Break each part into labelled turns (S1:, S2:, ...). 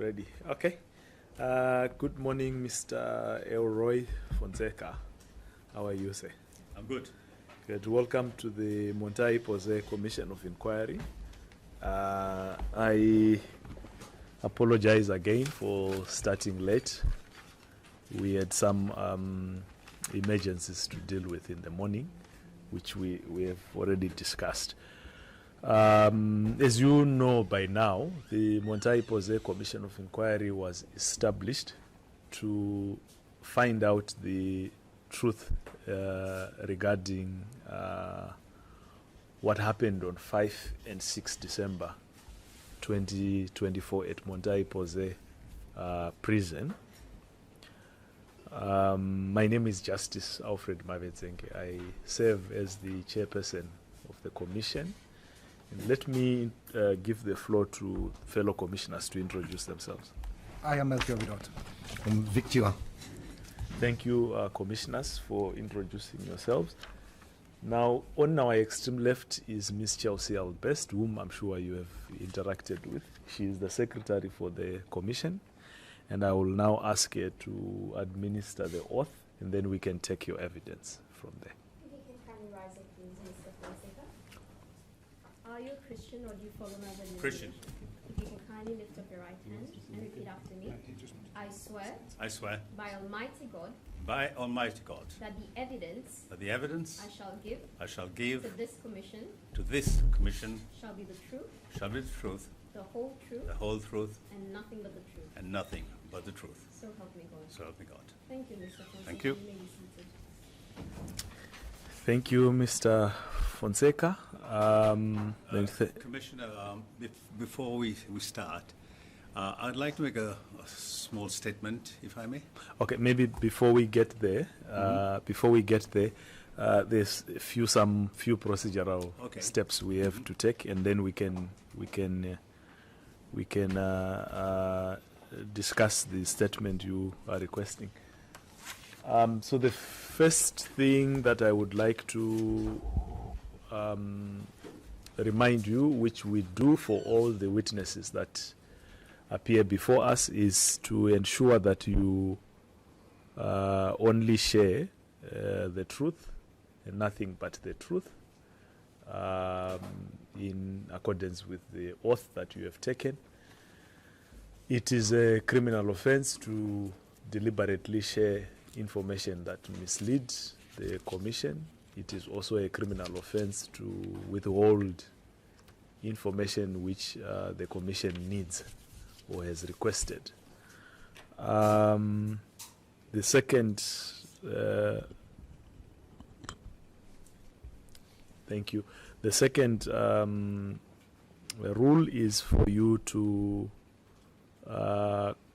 S1: Ready. Okay. Good morning, Mr. Elroy Fonseca. How are you, sir?
S2: I'm good.
S1: Good. Welcome to the Montagne Posée Commission of Inquiry. I apologize again for starting late. We had some emergencies to deal with in the morning, which we have already discussed. As you know by now, the Montagne Posée Commission of Inquiry was established to find out the truth regarding what happened on 5 and 6 December 2024 at Montagne Posée prison. My name is Justice Alfred Mavetsenke. I serve as the chairperson of the commission. And let me give the floor to fellow commissioners to introduce themselves.
S3: I am Melchior Vidot. I'm Victor.
S1: Thank you, commissioners, for introducing yourselves. Now, on our extreme left is Ms. Chelsea Albest, whom I'm sure you have interacted with. She is the secretary for the commission, and I will now ask her to administer the oath, and then we can take your evidence from there.
S4: If you can kindly rise up, please, Mr. Fonseca. Are you a Christian or do you follow another religion?
S2: Christian.
S4: If you can kindly lift up your right hand and repeat after me. I swear.
S2: I swear.
S4: By Almighty God.
S2: By Almighty God.
S4: That the evidence.
S2: That the evidence.
S4: I shall give. To this commission.
S2: To this commission.
S4: Shall be the truth.
S2: Shall be the truth.
S4: The whole truth.
S2: The whole truth.
S4: And nothing but the truth.
S2: And nothing but the truth.
S4: So help me God.
S2: So help me God.
S4: Thank you, Mr. Fonseca.
S2: Thank you.
S4: You may be seated.
S1: Thank you, Mr. Fonseca.
S2: Commissioner, before we start, I'd like to make a small statement, if I may.
S1: Okay, maybe before we get there, there's some few procedural steps we have to take, and then we can discuss the statement you are requesting. So the first thing that I would like to remind you, which we do for all the witnesses that appear before us, is to ensure that you only share the truth and nothing but the truth in accordance with the oath that you have taken. It is a criminal offense to deliberately share information that misleads the commission. It is also a criminal offense to withhold information which the commission needs or has requested. The second thank you. The second rule is for you to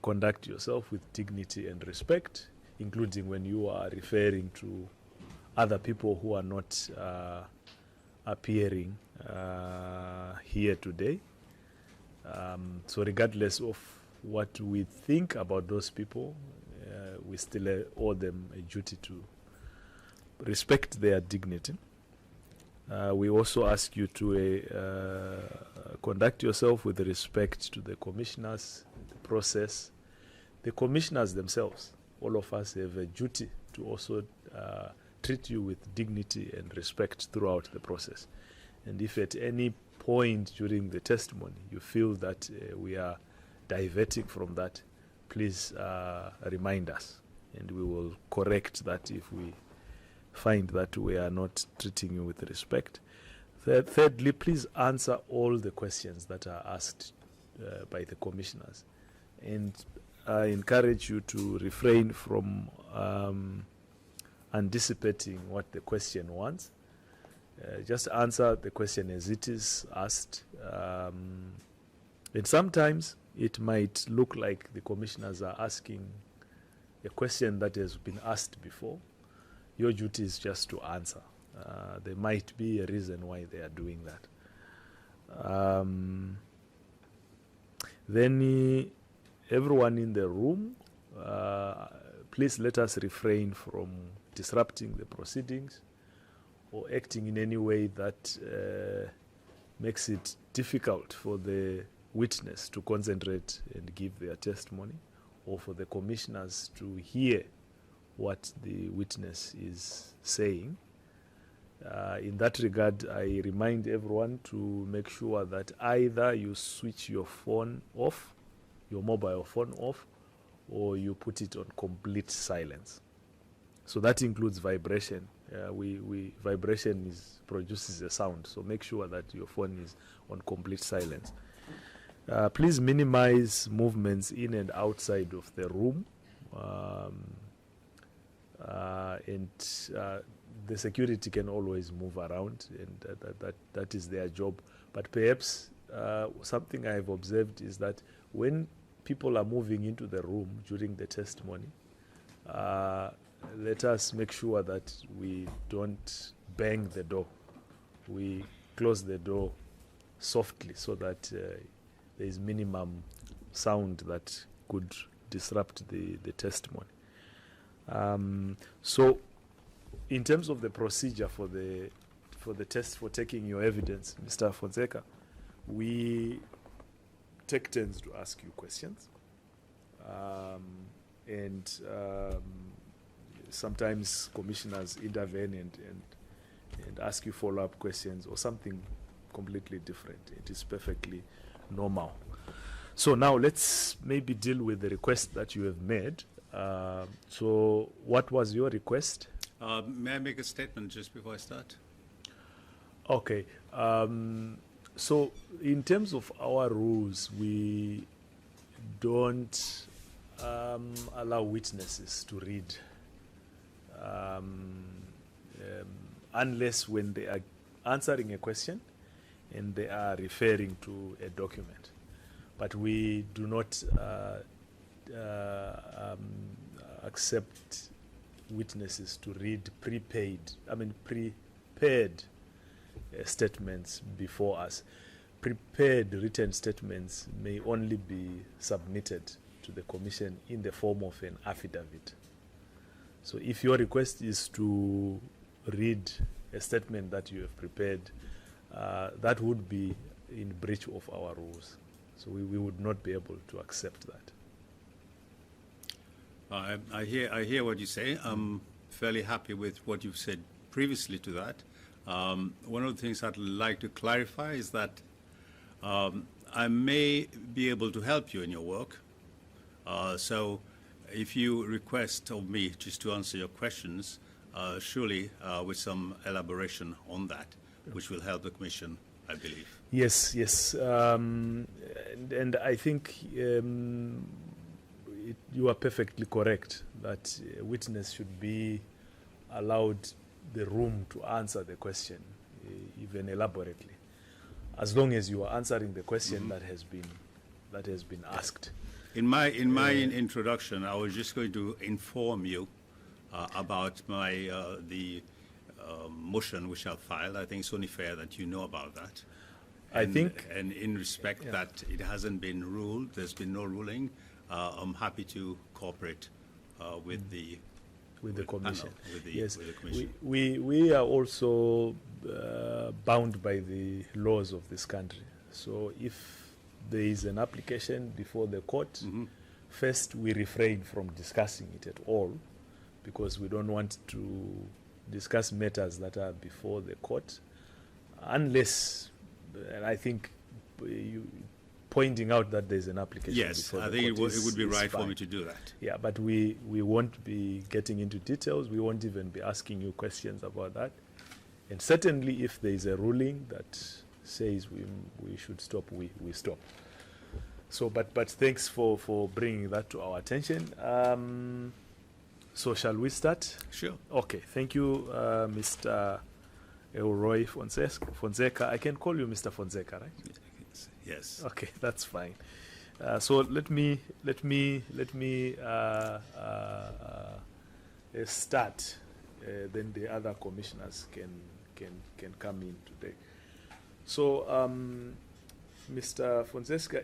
S1: conduct yourself with dignity and respect, including when you are referring to other people who are not appearing here today. So regardless of what we think about those people, we still owe them a duty to respect their dignity. We also ask you to conduct yourself with respect to the commissioners, the process. The commissioners themselves, all of us have a duty to also treat you with dignity and respect throughout the process. And if at any point during the testimony you feel that we are diverting from that, please remind us, and we will correct that if we find that we are not treating you with respect. Thirdly, please answer all the questions that are asked by the commissioners. And I encourage you to refrain from anticipating what the question wants. Just answer the question as it is asked. And sometimes it might look like the commissioners are asking a question that has been asked before. Your duty is just to answer. There might be a reason why they are doing that. Then everyone in the room, please let us refrain from disrupting the proceedings or acting in any way that makes it difficult for the witness to concentrate and give their testimony, or for the commissioners to hear what the witness is saying. In that regard, I remind everyone to make sure that either you switch your phone off, your mobile phone off, or you put it on complete silence. So that includes vibration. Vibration produces a sound, so make sure that your phone is on complete silence. Please minimize movements in and outside of the room, and the security can always move around, and that is their job. But perhaps something I have observed is that when people are moving into the room during the testimony, let us make sure that we don't bang the door. We close the door softly so that there is minimum sound that could disrupt the testimony. So in terms of the procedure for the test for taking your evidence, Mr. Fonseca, we take turns to ask you questions, and sometimes commissioners intervene and ask you follow-up questions or something completely different. It is perfectly normal. So now let's maybe deal with the request that you have made. So what was your request?
S2: May I make a statement just before I start?
S1: Okay. So in terms of our rules, we don't allow witnesses to read unless when they are answering a question and they are referring to a document. But we do not accept witnesses to read prepared statements before us. Prepared written statements may only be submitted to the Commission in the form of an affidavit. So if your request is to read a statement that you have prepared, that would be in breach of our rules. So we would not be able to accept that.
S2: I hear what you say. I'm fairly happy with what you've said previously to that. One of the things I'd like to clarify is that I may be able to help you in your work. So if you request of me just to answer your questions, surely with some elaboration on that, which will help the Commission, I believe.
S1: Yes. And I think you are perfectly correct that a witness should be allowed the room to answer the question, even elaborately, as long as you are answering the question that has been asked.
S2: In my introduction, I was just going to inform you about my the motion which I'll file. I think it's only fair that you know about that. And in respect that it hasn't been ruled, there's been no ruling, I'm happy to cooperate with the Commission.
S1: Yes, we are also bound by the laws of this country. So if there is an application before the court, first we refrain from discussing it at all, because we don't want to discuss matters that are before the court, unless, and I think pointing out that there's an application.
S2: Yes, I think it would be right for me to do that.
S1: Yeah, but we won't be getting into details. We won't even be asking you questions about that. And certainly if there is a ruling that says we should stop, we stop. So, but thanks for bringing that to our attention. So shall we start?
S2: Sure.
S1: Okay, thank you, Mr. Elroy Fonseca. I can call you Mr. Fonseca, right?
S2: Yes.
S1: Okay, that's fine. So let me start. Then the other commissioners can come in today. So, Mr. Fonseca,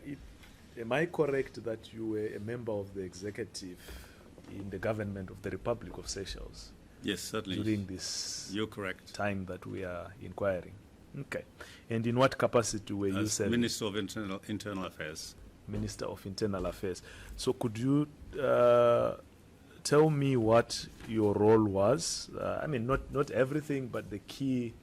S1: am I correct that you were a member of the executive in the government of the Republic of Seychelles?
S2: Yes, certainly.
S1: During this
S2: You're correct.
S1: time that we are inquiring. Okay. And in what capacity were you
S2: As
S1: serving?
S2: Minister of Internal Affairs.
S1: Minister of Internal Affairs. So could you tell me what your role was? I mean, not everything, but the key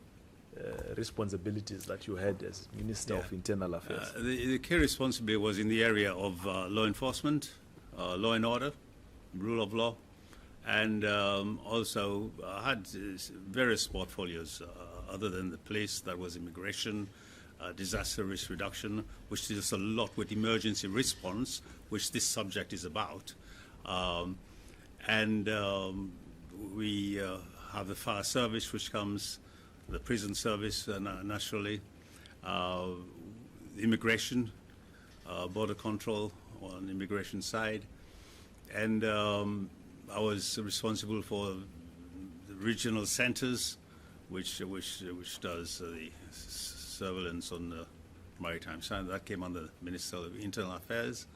S1: responsibilities that you had as Minister of Internal Affairs.
S2: The key responsibility was in the area of law enforcement, law and order, rule of law, and also had various portfolios other than the police. That was immigration, disaster risk reduction, which deals a lot with emergency response, which this subject is about. We have the fire service, which comes, the prison service, naturally, immigration, border control on the immigration side, and I was responsible for the regional centers, which does the surveillance on the maritime side. That came under Ministerial of Internal Affairs.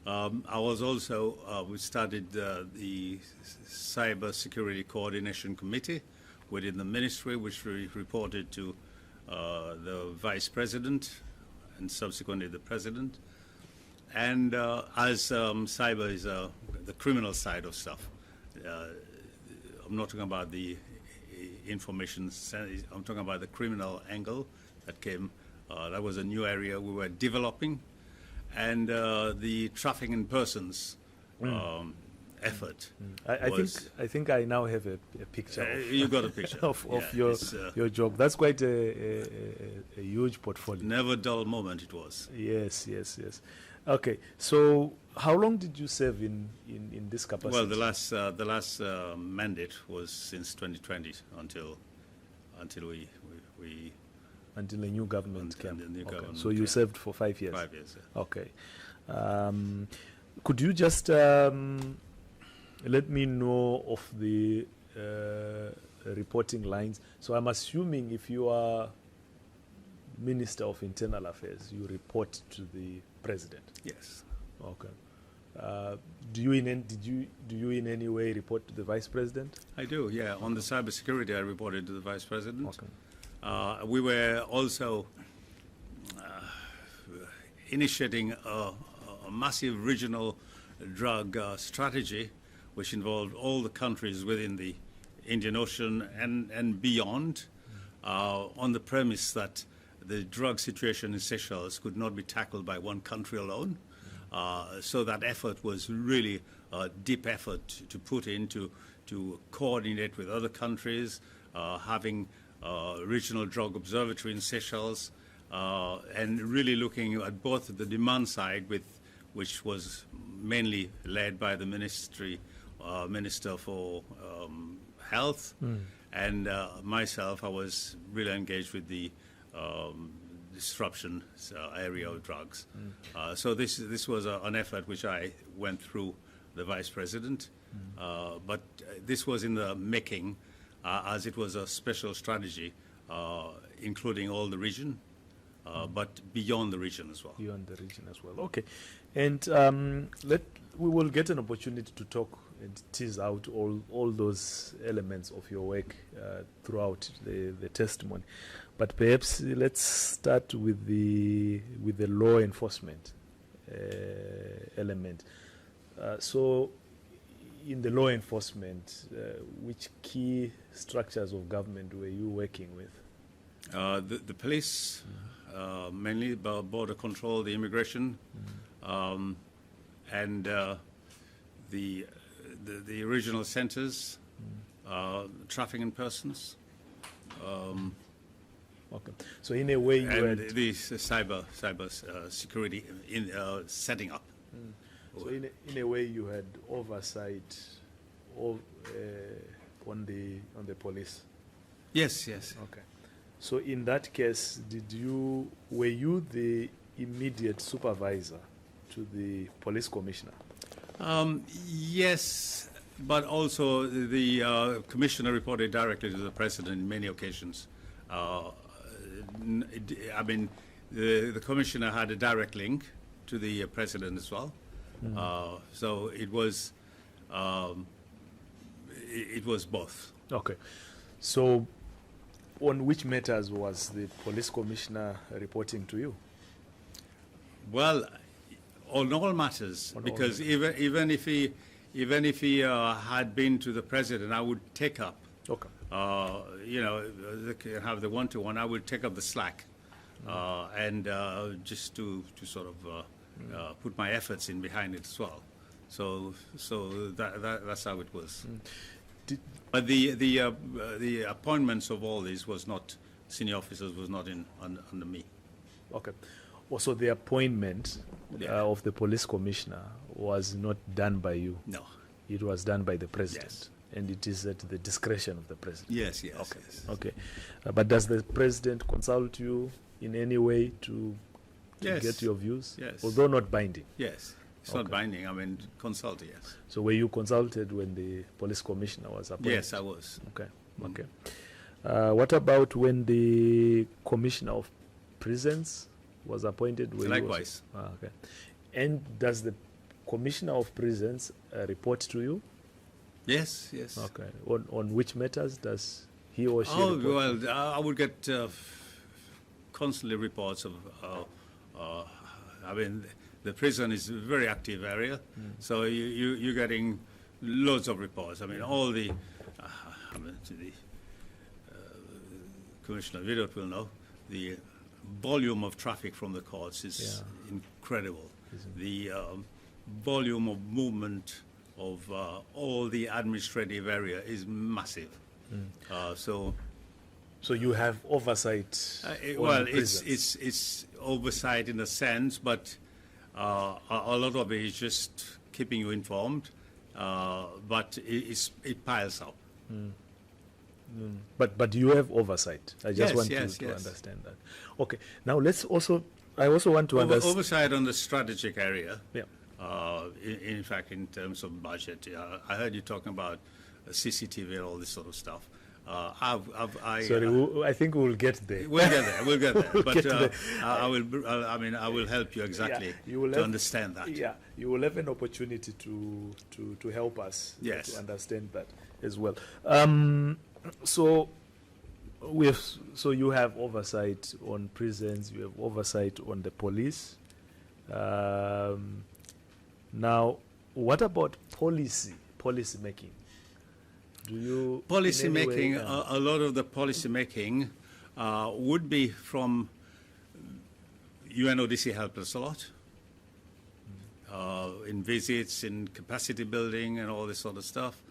S2: I was also, we started the Cyber Security Coordination Committee within the ministry, which reported to the Vice President and subsequently the President. And as cyber is the criminal side of stuff, I'm not talking about the information, I'm talking about the criminal angle that came. That was a new area we were developing. And the trafficking in persons effort.
S1: I think I now have a picture.
S2: You got a picture
S1: of your job. That's quite a huge portfolio.
S2: Never dull moment it was.
S1: Yes. Okay, so how long did you serve in this capacity?
S2: Well, the last mandate was since 2020 until we
S1: until the new government came.
S2: The new government
S1: so you served for 5 years.
S2: 5 years. Yeah.
S1: Okay. Could you just let me know of the reporting lines? So I'm assuming if you are Minister of Internal Affairs, you report to the President.
S2: Yes.
S1: Okay. Do you in any way report to the Vice President?
S2: I do. Yeah. On the cybersecurity, I reported to the Vice President.
S1: Okay.
S2: We were also initiating a massive regional drug strategy, which involved all the countries within the Indian Ocean and beyond, on the premise that the drug situation in Seychelles could not be tackled by one country alone. So that effort was really a deep effort to put into to coordinate with other countries, having regional drug observatory in Seychelles, and really looking at both the demand side, which was mainly led by the Minister for Health, and myself. I was really engaged with the disruption area of drugs. So this was an effort which I went through the Vice President, but this was in the making, as it was a special strategy, including all the region, but beyond the region as well.
S1: Beyond the region as well. Okay, and we will get an opportunity to talk and tease out all those elements of your work throughout the testimony. But perhaps let's start with the law enforcement element. So, in the law enforcement, which key structures of government were you working with?
S2: The police, mainly border control, the immigration, and the regional centers, trafficking in persons.
S1: Okay. So in a way, you
S2: and
S1: had
S2: the cyber security in setting up.
S1: So in a way, you had oversight of, on the police.
S2: Yes.
S1: Okay. So in that case, were you the immediate supervisor to the police commissioner?
S2: Yes, but also the commissioner reported directly to the president in many occasions. I mean, the commissioner had a direct link to the president as well. So it was both.
S1: Okay. So on which matters was the police commissioner reporting to you?
S2: Well, on all matters, because even if he had been to the president, I would take up.
S1: Okay.
S2: Have the one-to-one. I would take up the slack, and just to sort of put my efforts in behind it as well. So that's how it was. But the appointments of all these was not senior officers, was not under me.
S1: Okay. Also, the appointment of the police commissioner was not done by you.
S2: No.
S1: It was done by the president.
S2: Yes.
S1: And it is at the discretion of the president.
S2: Yes.
S1: Okay.
S2: Yes.
S1: Okay. But does the president consult you in any way to
S2: Yes.
S1: get your views?
S2: Yes.
S1: Although not binding.
S2: Yes. It's
S1: Okay.
S2: not binding. I mean, consult, yes.
S1: So were you consulted when the police commissioner was appointed?
S2: Yes, I was.
S1: Okay. Okay. What about when the commissioner of prisons was appointed?
S2: Likewise.
S1: Okay. And does the commissioner of prisons report to you?
S2: Yes.
S1: Okay. On which matters does he or she report?
S2: Well, I would get constantly reports of, I mean, the prison is a very active area, so you're getting loads of reports. I mean, all the, Commissioner Vidot will know, the volume of traffic from the courts is incredible. The volume of movement of all the administrative area is massive. So
S1: you have oversight.
S2: well, it's oversight in a sense, but a lot of it is just keeping you informed. But it piles up.
S1: But you have oversight. I just want to understand that. Okay. Now I also want to understand
S2: oversight on the strategic area.
S1: Yeah.
S2: In fact, in terms of budget, I heard you talking about CCTV and all this sort of stuff.
S1: Sorry, I think we'll get there.
S2: We'll get there. We'll get there.
S1: We'll
S2: But
S1: get there.
S2: I will help you exactly to understand that.
S1: Yeah, you will have an opportunity to help us
S2: Yes.
S1: to understand that as well. So you have oversight on prisons. You have oversight on the police. Now, what about policy making? Do you
S2: Policy
S1: in any
S2: making,
S1: way,
S2: a lot of the policy making would be from UNODC helped us a lot in visits, in capacity building, and all this sort of stuff.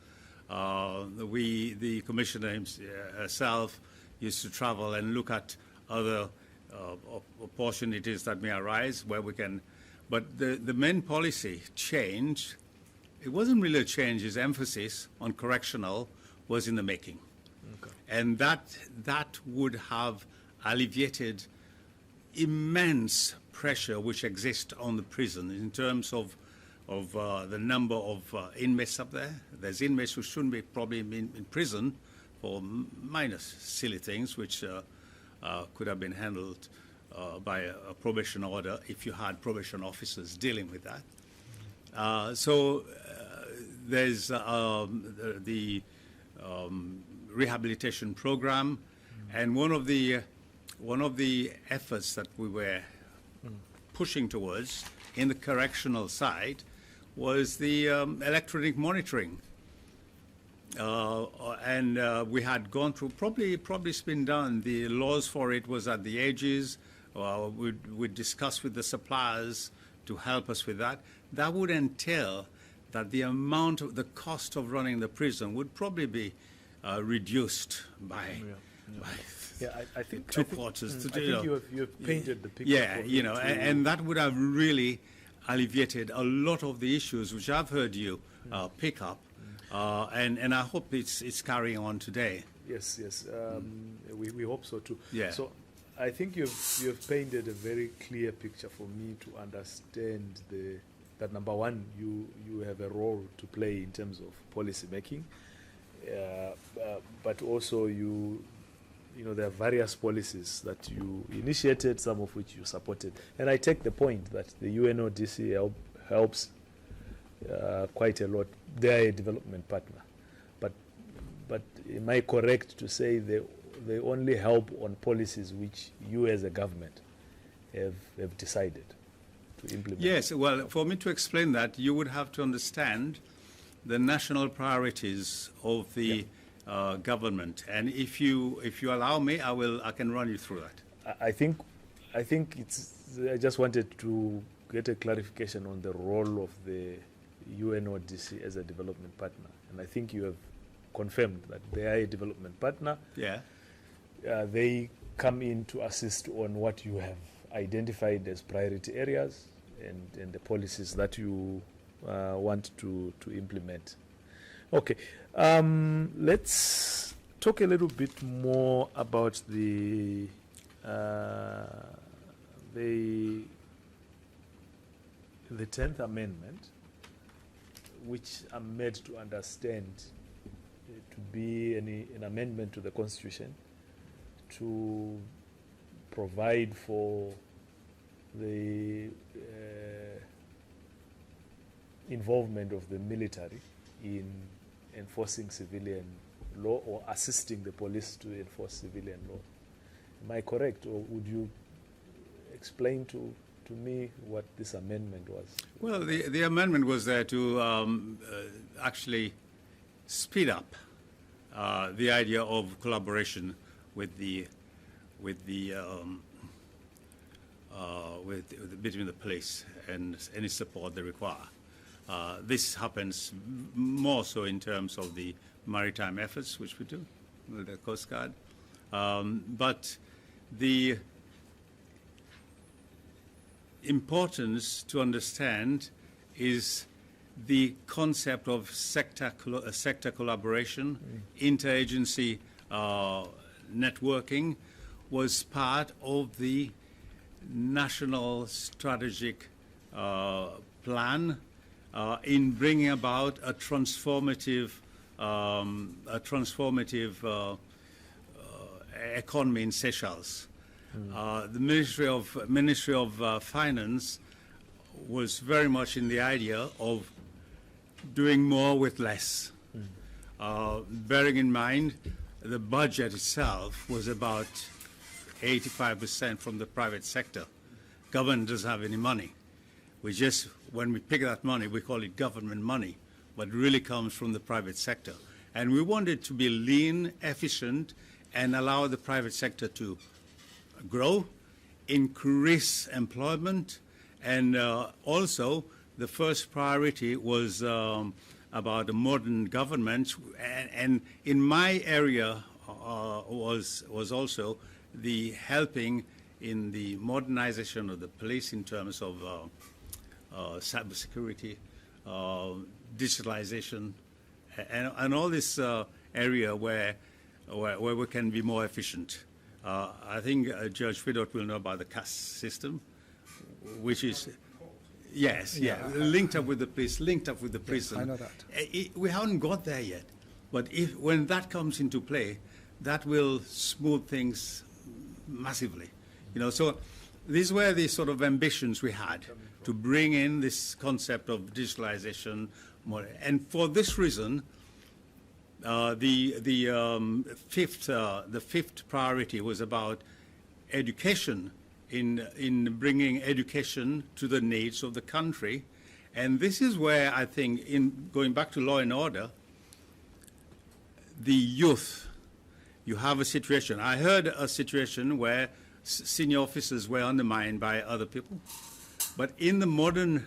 S2: The commissioner herself used to travel and look at other opportunities that may arise where we can. But the main policy change, it wasn't really a change. His emphasis on correctional was in the making.
S1: Okay.
S2: And that would have alleviated immense pressure which exists on the prison in terms of the number of inmates up there. There's inmates who shouldn't be probably in prison for minor silly things which could have been handled by a probation order if you had probation officers dealing with that. So there's the rehabilitation program, and one of the efforts that we were pushing towards in the correctional side was the electronic monitoring. And we had gone through, probably it's been done. The laws for it was at the edges. We'd discuss with the suppliers to help us with that. That would entail that the cost of running the prison would probably be reduced by
S1: I think
S2: two quarters.
S1: I think you have painted the picture.
S2: Yeah, and that would have really alleviated a lot of the issues which I've heard you pick up, and I hope it's carrying on today.
S1: Yes. We hope so too.
S2: Yeah.
S1: So I think you've painted a very clear picture for me to understand that number one, you have a role to play in terms of policy making, but also there are various policies that you initiated, some of which you supported. And I take the point that the UNODC helps quite a lot. They are a development partner. But am I correct to say the they only help on policies which you as a government have decided to implement.
S2: Yes, well, for me to explain that, you would have to understand the national priorities of the government. And if you allow me, I can run you through that.
S1: I think I just wanted to get a clarification on the role of the UNODC as a development partner. And I think you have confirmed that they are a development partner.
S2: Yeah.
S1: They come in to assist on what you have identified as priority areas and the policies that you want to implement. Okay, let's talk a little bit more about the 10th Amendment, which I'm made to understand to be an amendment to the Constitution to provide for the involvement of the military in enforcing civilian law or assisting the police to enforce civilian law. Am I correct, or would you explain to me what this amendment was?
S2: Well, the amendment was there to actually speed up the idea of collaboration between the police and any support they require. This happens more so in terms of the maritime efforts, which we do with the Coast Guard. But the importance to understand is the concept of sector collaboration, interagency networking was part of the national strategic plan in bringing about a transformative economy in Seychelles. The Ministry of Finance was very much in the idea of doing more with less. Bearing in mind the budget itself was about 85% from the private sector. Government doesn't have any money. We just, when we pick that money, we call it government money, but it really comes from the private sector. And we want it to be lean, efficient, and allow the private sector to grow, increase employment, and also the first priority was about a modern government, and in my area was also the helping in the modernization of the police in terms of cybersecurity, digitalization, and all this area where we can be more efficient. I think Judge Vidot will know about the caste system, which is, yes, linked up with the police, linked up with the prison.
S3: I know that.
S2: We haven't got there yet, but when that comes into play, that will smooth things massively. So these were the sort of ambitions we had to bring in this concept of digitalization, and for this reason, the fifth priority was about education, in bringing education to the needs of the country, and this is where I think, in going back to law and order, the youth, you have a situation. I heard a situation where senior officers were undermined by other people, but in the modern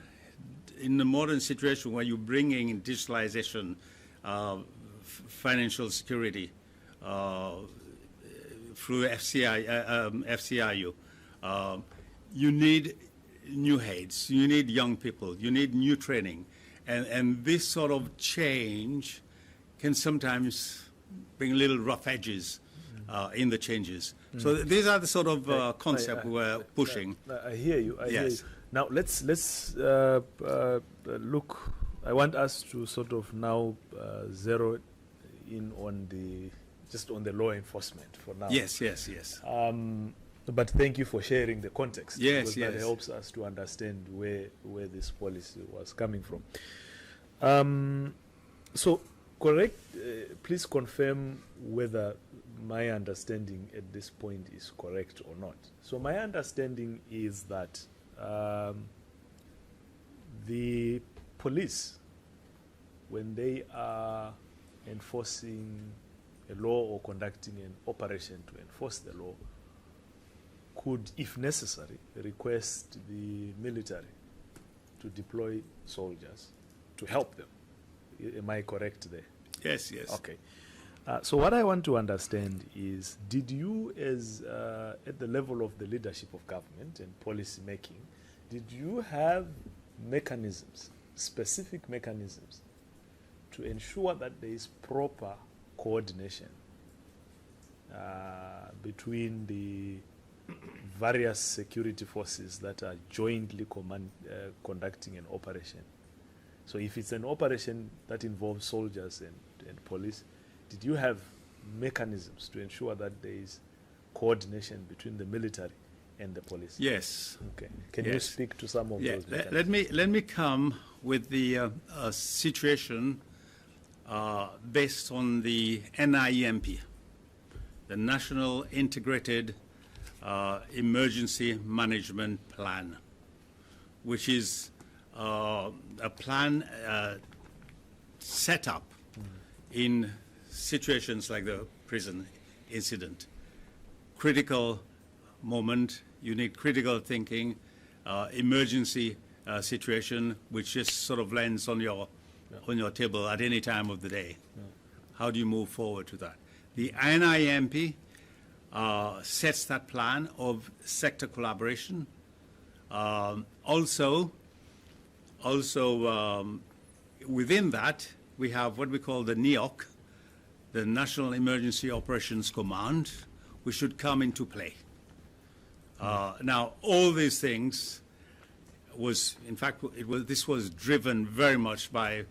S2: situation where you're bringing digitalization, financial security through FCIU, you need new heads, you need young people, you need new training, and this sort of change can sometimes bring little rough edges in the changes. So these are the sort of concept we're pushing.
S1: I hear you. I hear you. Now let's look. I want us to sort of now zero in on just on the law enforcement for now.
S2: Yes.
S1: But thank you for sharing the context.
S2: Yes,
S1: because that helps us to understand where this policy was coming from. So, correct. Please confirm whether my understanding at this point is correct or not. So my understanding is that the police, when they are enforcing a law or conducting an operation to enforce the law, could, if necessary, request the military to deploy soldiers to help them. Am I correct there?
S2: Yes, yes.
S1: Okay. So what I want to understand is, did you, as at the level of the leadership of government and policy making, did you have mechanisms, specific mechanisms, to ensure that there is proper coordination between the various security forces that are jointly conducting an operation? So if it's an operation that involves soldiers and police, did you have mechanisms to ensure that there is coordination between the military and the police?
S2: Yes.
S1: Okay. Can you speak to some of those mechanisms?
S2: Let me come with the situation based on the NIEMP, the National Integrated Emergency Management Plan, which is a plan set up in situations like the prison incident. Critical moment, you need critical thinking, emergency situation, which just sort of lands on your table at any time of the day. How do you move forward to that? The NIMP sets that plan of sector collaboration. Also, within that, we have what we call the NEOC, the National Emergency Operations Command, which should come into play. Now, all these things this was driven very much by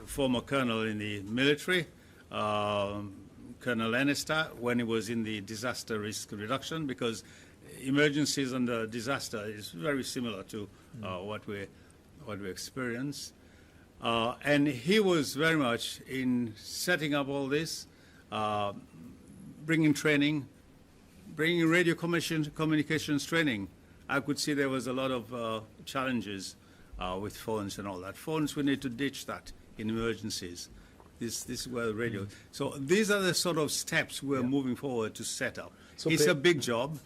S2: former colonel in the military, Colonel Lannister, when he was in the disaster risk reduction, because emergencies under disaster is very similar to what we experience. And he was very much in setting up all this, bringing training, bringing radio communications training. I could see there was a lot of challenges with phones and all that. Phones, we need to ditch that in emergencies. This is where the radio. So these are the sort of steps we're moving forward to set up. So it's a big job.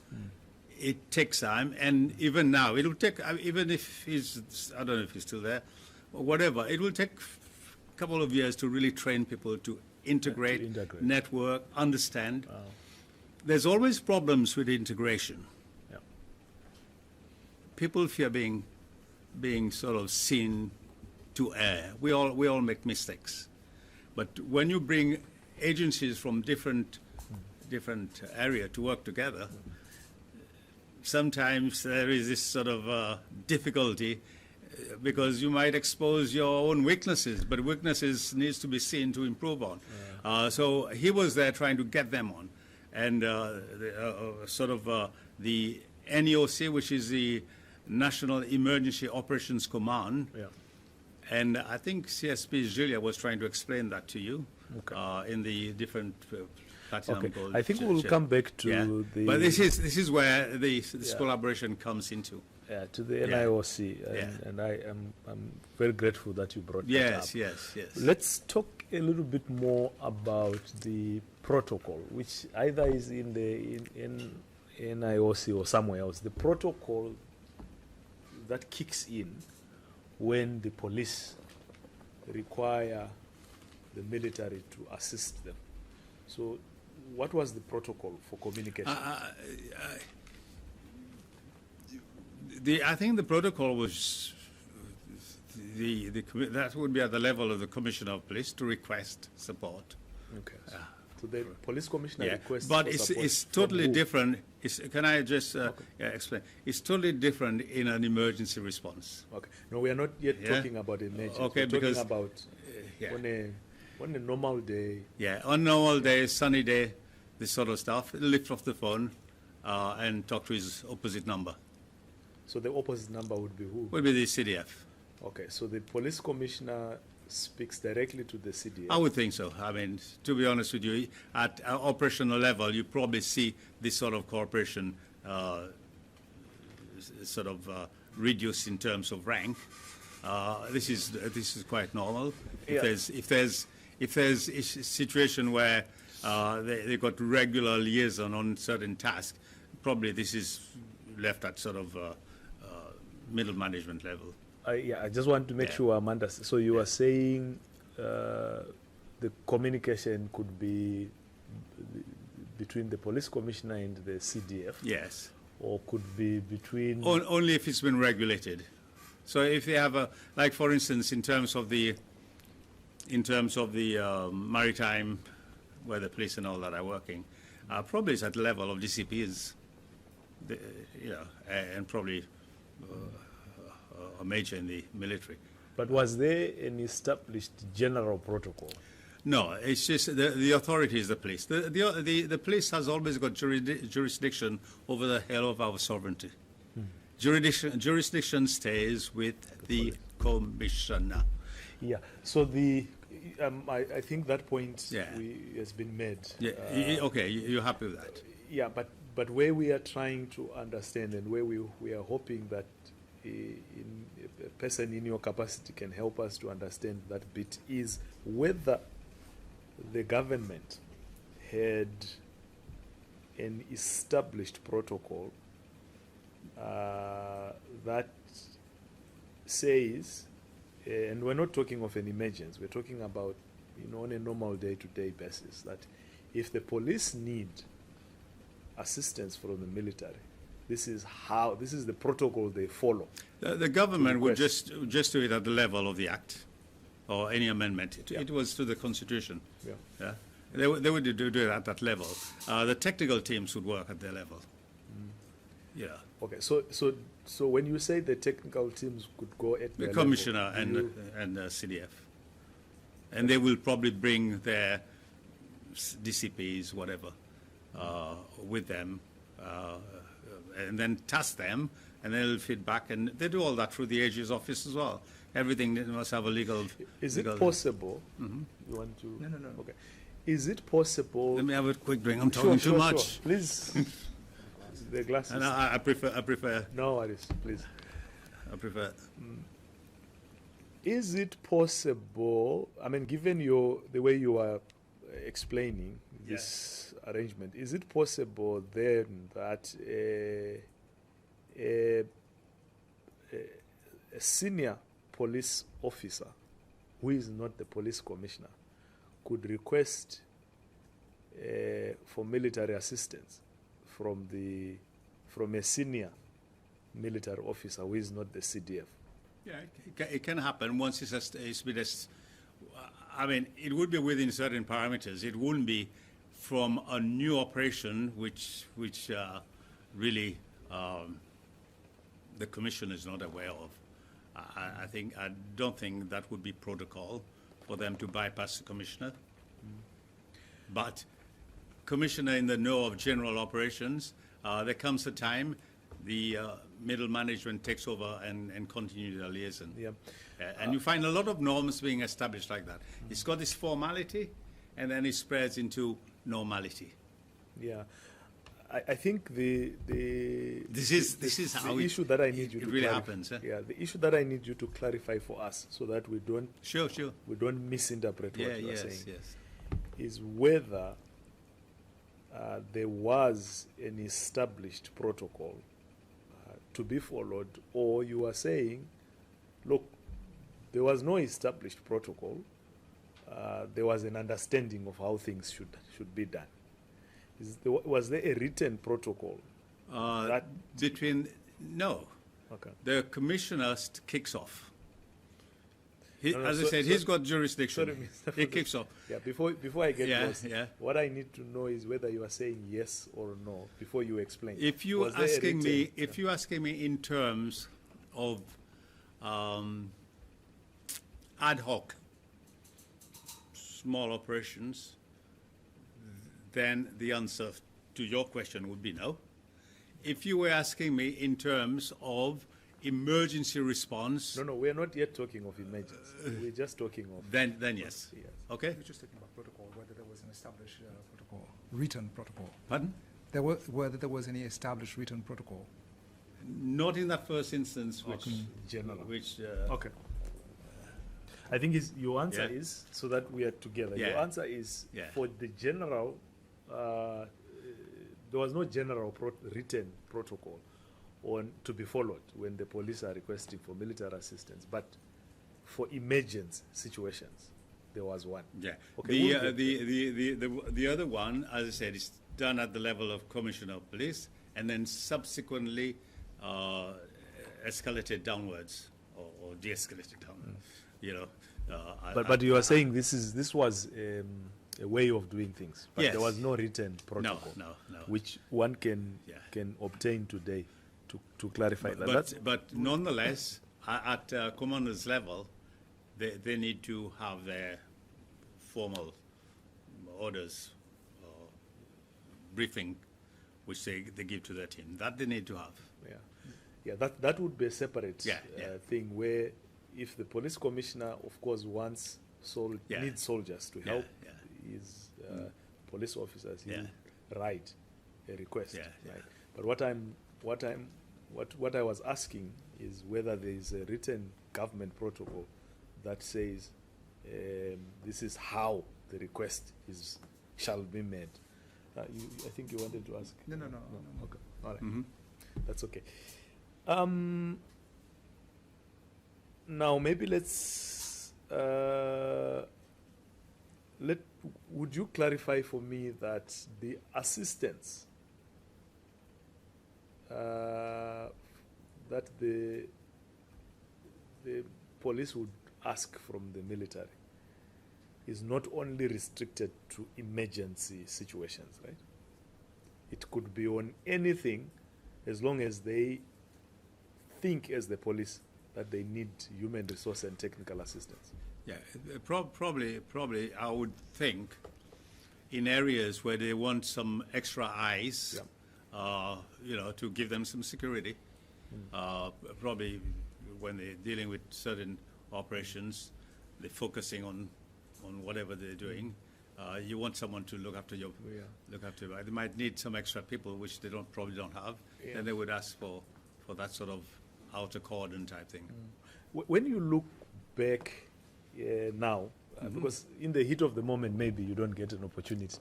S2: It takes time, and even now, it will take, even if I don't know if he's still there, or whatever, it will take a couple of years to really train people to integrate. Network, understand. There's always problems with integration.
S1: Yeah.
S2: People fear being sort of seen to err. We all make mistakes. But when you bring agencies from different area to work together, sometimes there is this sort of difficulty because you might expose your own weaknesses, but weaknesses needs to be seen to improve on. So he was there trying to get them on. And the NEOC, which is the National Emergency Operations Command, and I think CSP Julia was trying to explain that to you in the different platinum gold.
S1: I think we'll come back to the.
S2: But this is where this collaboration comes into.
S1: Yeah, to the NIOC, and I'm very grateful that you brought that up.
S2: Yes.
S1: Let's talk a little bit more about the protocol, which either is in the in NIOC or somewhere else. The protocol that kicks in when the police require the military to assist them. So, what was the protocol for communication?
S2: I think the protocol was that would be at the level of the Commissioner of Police to request support.
S1: Okay. So the police commissioner requests
S2: but
S1: support
S2: it's totally different. Can I just explain? It's totally different in an emergency response.
S1: Okay. No, we are not yet talking about emergency.
S2: Okay,
S1: we're
S2: because
S1: talking about on a normal day.
S2: Yeah, on a normal day, sunny day, this sort of stuff. Lift off the phone and talk to his opposite number.
S1: So the opposite number would be who?
S2: Would be the CDF.
S1: Okay, so the police commissioner speaks directly to the CDF.
S2: I would think so. I mean, to be honest with you, at operational level, you probably see this sort of cooperation reduced in terms of rank. This is quite normal.
S1: Yeah.
S2: If there's a situation where they got regular liaison on certain tasks, probably this is left at sort of middle management level.
S1: I just want to make sure I'm understanding. So you are saying the communication could be between the police commissioner and the CDF?
S2: Yes.
S1: Or could be between...
S2: Only if it's been regulated. So if they have a, like for instance, in terms of the maritime, where the police and all that are working, probably it's at the level of DCPs, and probably a major in the military.
S1: But was there an established general protocol?
S2: No, it's just the authority is the police. The police has always got jurisdiction over the hell of our sovereignty. Jurisdiction stays with the commissioner.
S1: Yeah. So I think that point
S2: Yeah.
S1: has been made.
S2: Yeah. Okay, you're happy with that?
S1: Yeah, but where we are trying to understand and where we are hoping that a person in your capacity can help us to understand that bit is whether the government had an established protocol that says, and we're not talking of an emergency, we're talking about, on a normal day-to-day basis, that if the police need assistance from the military, this is the protocol they follow.
S2: The government would just do it at the level of the Act or any amendment. It was to the Constitution. Yeah. They would do it at that level. The technical teams would work at their level. Yeah.
S1: Okay, so when you say the technical teams could go at
S2: The
S1: their
S2: commissioner
S1: level,
S2: and CDF. And they will probably bring their DCPs, whatever, with them, and then task them, and then they'll feed back. And they do all that through the AG's office as well. Everything must have a legal...
S1: Is it possible?
S2: Mm-hmm.
S1: You want to...
S3: No.
S1: Okay. Is it possible...
S2: Let me have a quick drink. I'm talking too much.
S1: Sure. Please. The glasses.
S2: And I prefer...
S1: No worries, please.
S2: I prefer...
S1: Is it possible, I mean, given the way you are explaining this arrangement, is it possible then that a senior police officer who is not the police commissioner could request for military assistance from a senior military officer who is not the CDF?
S2: Yeah, it can happen once it's been. I mean, it would be within certain parameters. It wouldn't be from a new operation, which really the commission is not aware of. I don't think that would be protocol for them to bypass the commissioner. But commissioner in the know of general operations, there comes a time the middle management takes over and continue the liaison.
S1: Yeah.
S2: And you find a lot of norms being established like that. It's got this formality, and then it spreads into normality.
S1: Yeah. I think this
S2: is how
S1: the issue that I need you
S2: it
S1: to
S2: really
S1: clarify.
S2: happens.
S1: Yeah, the issue that I need you to clarify for us so that we don't
S2: Sure.
S1: misinterpret what you are saying
S2: Yes.
S1: is whether there was an established protocol to be followed, or you are saying, look, there was no established protocol. There was an understanding of how things should be done. Was there a written protocol?
S2: No.
S1: Okay.
S2: The commissioner kicks off. As I
S1: So-
S2: said, he's got jurisdiction.
S1: Sorry, Mr.
S2: He kicks off.
S1: Yeah, before I get lost,
S2: Yeah.
S1: what I need to know is whether you are saying yes or no before you explain.
S2: If you
S1: Was there a
S2: asking me,
S1: written-
S2: if you're asking me in terms of ad hoc small operations, then the answer to your question would be no. If you were asking me in terms of emergency response,
S1: No, we're not yet talking of emergency. We're just talking of...
S2: then yes.
S1: Yes.
S2: Okay?
S3: We're just talking about protocol, whether there was an established protocol, written protocol.
S2: Pardon?
S3: Whether there was any established written protocol.
S2: Not in that first instance, which
S1: General.
S2: which
S1: Okay. I think your answer
S2: Yeah.
S1: is, so that we are together,
S2: Yeah.
S1: your answer is
S2: Yeah.
S1: for the general, there was no general written protocol to be followed when the police are requesting for military assistance, but for emergency situations, there was one.
S2: yeah.
S1: Okay, we'll get
S2: The other one, as I said, is done at the level of Commissioner of Police, and then subsequently escalated downwards or de-escalated down. You know.
S1: But you are saying this was a way of doing things, but
S2: Yes.
S1: there was no written protocol,
S2: no.
S1: which one can
S2: Yeah.
S1: obtain today to clarify that. That's,
S2: But nonetheless, at commander's level, they need to have their formal orders or briefing, which they give to their team. That they need to have.
S1: yeah, that would be a separate
S2: Yeah.
S1: thing where if the police commissioner, of course, wants
S2: Yeah.
S1: needs soldiers to
S2: Yeah,
S1: help
S2: yeah.
S1: his police officers, he
S2: Yeah.
S1: would write a request.
S2: Yeah, yeah.
S1: Right? But what I was asking is whether there is a written government protocol that says this is how the request shall be made. I think you wanted to ask.
S3: No.
S1: Okay. All right.
S2: Mhm.
S1: That's okay. Now maybe would you clarify for me that the assistance that the police would ask from the military is not only restricted to emergency situations, right? It could be on anything as long as they think as the police that they need human resource and technical assistance.
S2: Yeah, probably I would think in areas where they want some extra eyes, to give them some security. Probably when they're dealing with certain operations, they're focusing on whatever they're doing. You want someone to look after you. Look after you. They might need some extra people, which they probably don't have.
S1: Yeah.
S2: Then they would ask for that sort of outer cordon type thing.
S1: When you look back now, because in the heat of the moment, maybe you don't get an opportunity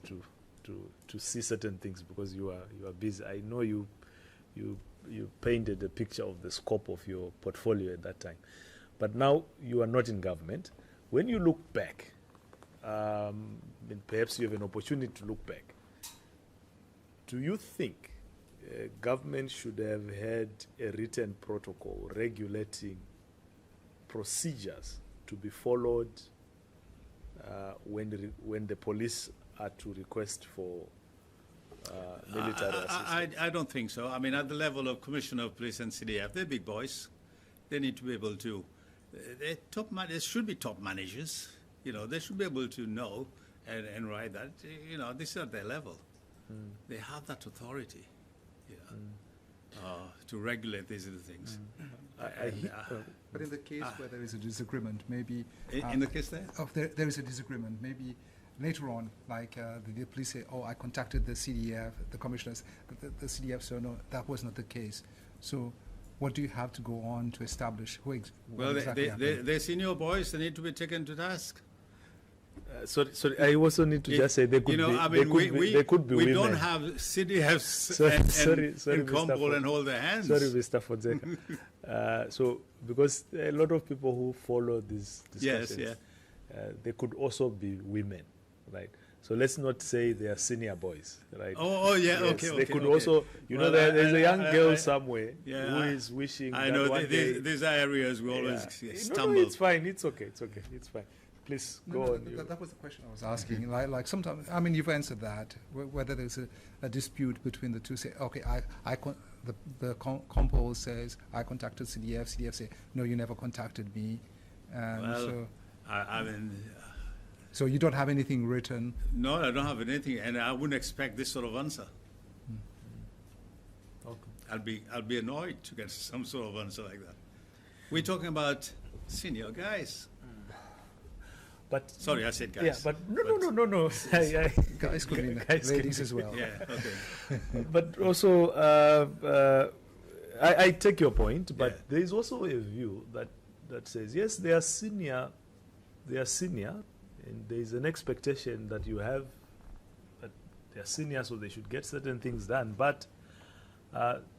S1: to see certain things because you are busy. I know you painted a picture of the scope of your portfolio at that time, but now you are not in government. When you look back, and perhaps you have an opportunity to look back, do you think government should have had a written protocol regulating procedures to be followed when the police are to request for military assistance?
S2: I don't think so. I mean, at the level of Commissioner of Police and CDF, they're big boys. They need to be able to. They should be top managers. They should be able to know and write that. This is at their level. They have that authority. To regulate these other things.
S3: But in the case where there is a disagreement, maybe...
S2: in the case there?
S3: There is a disagreement, maybe later on, like the police say, I contacted the CDF, the commissioners, but the CDF said, no, that was not the case. So what do you have to go on to establish?
S2: Well, they're senior boys. They need to be taken to task.
S1: Sorry. I also need to just say they could they could be
S2: we
S1: women.
S2: don't have CDFs and Compol and hold their hands.
S1: Sorry, Mr. Fonseca. So because a lot of people who follow these discussions, they could also be women, right? So let's not say they are senior boys, right?
S2: Yes, okay.
S1: They could also, there's a young girl somewhere who is wishing.
S2: I know these are areas we always stumble.
S1: No, it's fine. It's okay. It's fine. Please go on.
S3: That was the question I was asking. Like sometimes, you've answered that. Whether there's a dispute between the two, say, okay, the Compol says I contacted CDF. CDF say, no, you never contacted me. So you don't have anything written.
S2: No, I don't have anything, and I wouldn't expect this sort of answer.
S1: Okay.
S2: I'll be annoyed to get some sort of answer like that. We're talking about senior guys.
S1: But
S2: Sorry, I said guys.
S1: yeah, but no.
S3: Guys could be
S1: Guys
S3: ladies
S1: can-
S3: as well.
S2: Yeah, okay.
S1: But also, I take your point, but
S2: Yeah.
S1: there is also a view that says, yes, they are senior, and there is an expectation that you have that they are senior, so they should get certain things done. But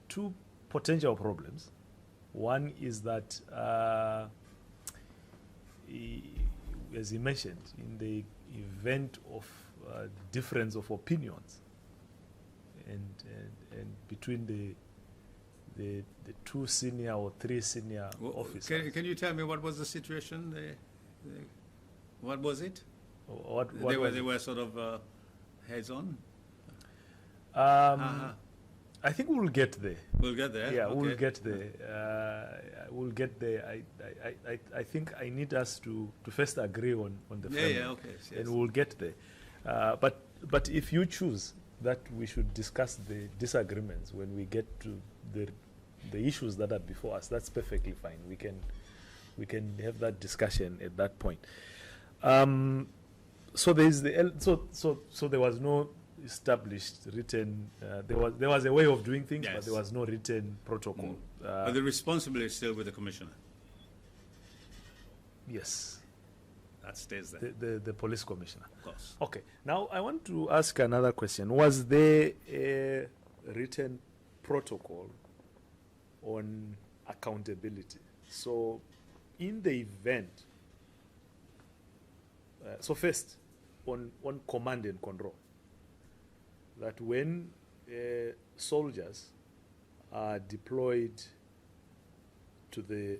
S1: two potential problems. One is that, as he mentioned, in the event of difference of opinions, and between the two senior or three senior officers.
S2: Can you tell me what was the situation? What was it?
S1: What
S2: They
S1: was it?
S2: were sort of heads on.
S1: I think we'll get there.
S2: We'll get there.
S1: Yeah,
S2: okay.
S1: we'll get there. We'll get there. I think I need us to first agree on the framework.
S2: Yeah, okay. Yes.
S1: And we'll get there. But if you choose that we should discuss the disagreements when we get to the issues that are before us, that's perfectly fine. We can have that discussion at that point. So there is so there was no established written. There was a way of doing things, but
S2: Yes.
S1: there was no written protocol.
S2: But the responsibility is still with the commissioner.
S1: Yes,
S2: That stays there,
S1: the police commissioner.
S2: of course.
S1: Okay. Now I want to ask another question. Was there a written protocol on accountability? So, in the event, so first, on command and control, that when soldiers are deployed to the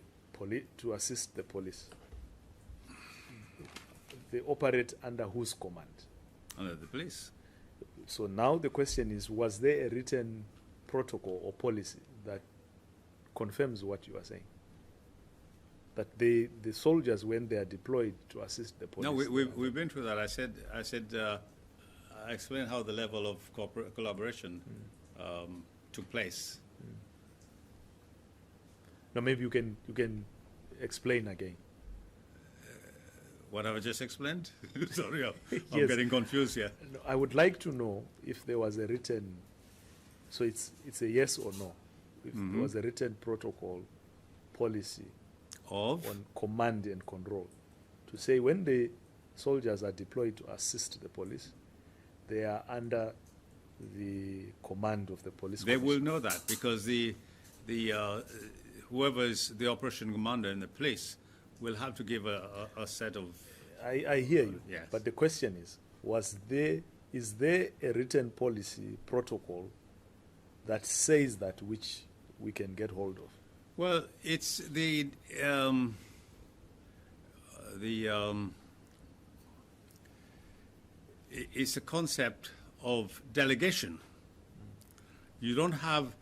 S1: to assist the police, they operate under whose command?
S2: Under the police.
S1: So now the question is, was there a written protocol or policy that confirms what you are saying? That the soldiers, when they are deployed to assist the police...
S2: No, we've been through that. I explained how the level of collaboration took place.
S1: Now maybe you can explain again.
S2: What have I just explained? Sorry, I'm
S1: Yes.
S2: getting confused here.
S1: No, I would like to know if there was a written... So it's a yes or no. If there was a written protocol, policy,
S2: Of?
S1: on command and control, to say when the soldiers are deployed to assist the police, they are under the command of the police
S2: They will
S1: commissioner.
S2: know that because the whoever is the operation commander in the police will have to give a set of...
S1: I hear you,
S2: Yes.
S1: but the question is there a written policy protocol that says that, which we can get hold of?
S2: Well, it's it's a concept of delegation. You don't have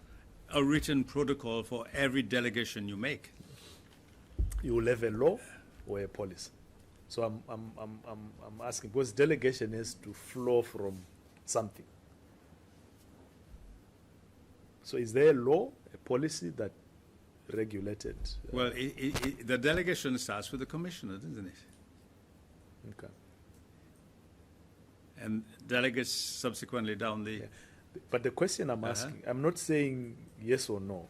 S2: a written protocol for every delegation you make.
S1: You will have a law or a policy. So I'm asking, because delegation has to flow from something. So is there a law, a policy that regulated?
S2: Well, the delegation starts with the commissioner, doesn't it?
S1: Okay.
S2: And delegates subsequently down the...
S1: But the question I'm asking, I'm not saying yes or no.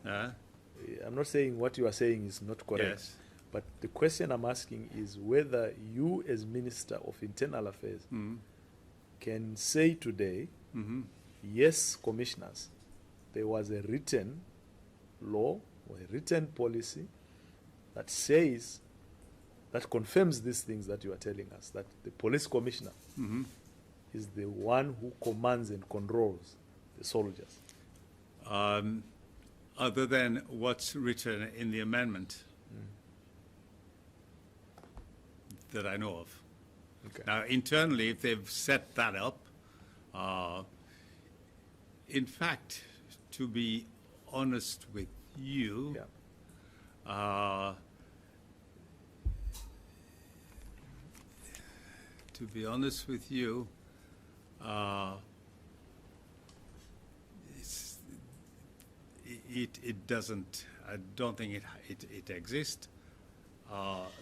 S1: I'm not saying what you are saying is not correct.
S2: Yes.
S1: But the question I'm asking is whether you, as Minister of Internal Affairs, can say today, yes, commissioners, there was a written law or a written policy that says, that confirms these things that you are telling us, that the police commissioner is the one who commands and controls the soldiers.
S2: Other than what's written in the amendment that I know of.
S1: Okay.
S2: Now, internally, if they've set that up, in fact, to be honest with you, to be honest with you, it doesn't. I don't think it exists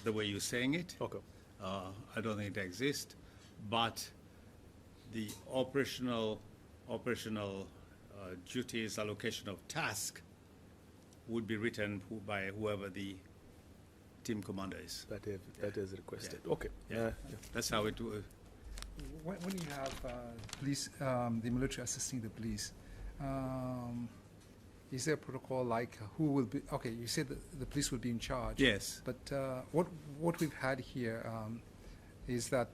S2: the way you're saying it.
S1: Okay.
S2: I don't think it exists, but the operational duties, allocation of task would be written by whoever the team commander is.
S1: That is requested.
S2: Yeah.
S1: Okay.
S2: Yeah. That's how it would.
S3: When you have police, the military assisting the police, is there a protocol like who will be? Okay, you said that the police will be in charge.
S2: Yes.
S3: But what we've had here is that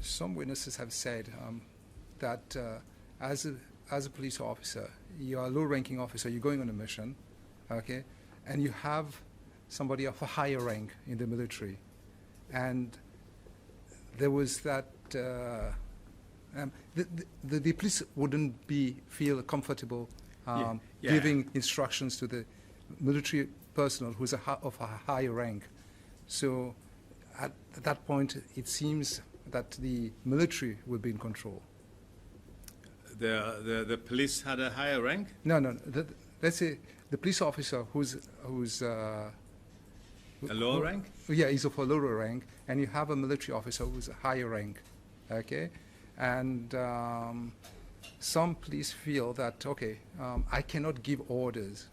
S3: some witnesses have said that as a police officer, you are a low-ranking officer. You're going on a mission, okay, and you have somebody of a higher rank in the military, and there was that the police wouldn't feel comfortable giving instructions to the military personnel who's of a higher rank. So at that point, it seems that the military will be in control.
S2: The police had a higher rank?
S3: No. Let's say the police officer who's
S2: A lower rank?
S3: Yeah, he's of a lower rank, and you have a military officer who's a higher rank, okay? And some police feel that, okay, I cannot give orders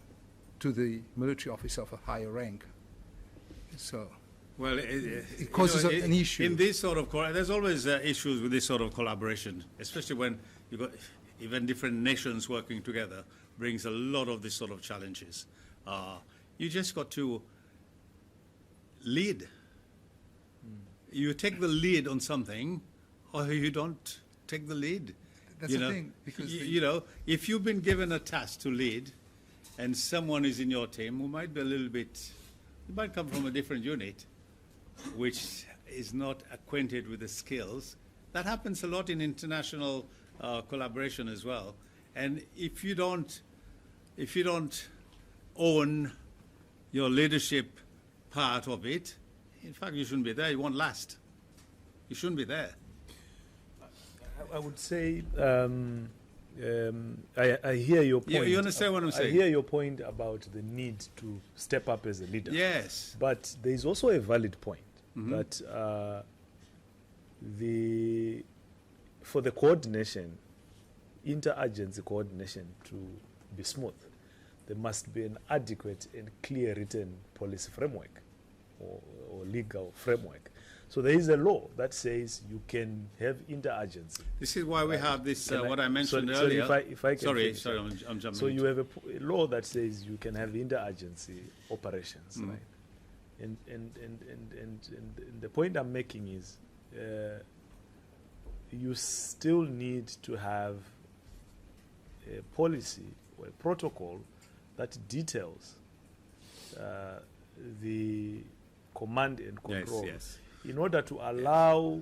S3: to the military officer of a higher rank. So,
S2: well,
S3: it causes an issue.
S2: In this sort of, there's always issues with this sort of collaboration, especially when you've got even different nations working together, brings a lot of these sort of challenges. You just got to lead. You take the lead on something, or you don't take the lead.
S3: That's the thing, because
S2: you know, if you've been given a task to lead, and someone is in your team who might be a little bit, you might come from a different unit, which is not acquainted with the skills. That happens a lot in international collaboration as well. And if you don't own your leadership part of it, in fact, you shouldn't be there. You won't last. You shouldn't be there.
S1: I would say I hear your point.
S2: You understand what I'm saying?
S1: I hear your point about the need to step up as a leader.
S2: Yes.
S1: But there is also a valid point that for the coordination, inter-agency coordination to be smooth, there must be an adequate and clear written policy framework or legal framework. So there is a law that says you can have inter-agency.
S2: This is why we have this, what I mentioned earlier.
S1: If I can
S2: sorry, I'm jumping.
S1: So you have a law that says you can have inter-agency operations, right? And the point I'm making is you still need to have a policy or a protocol that details the command and control in order to allow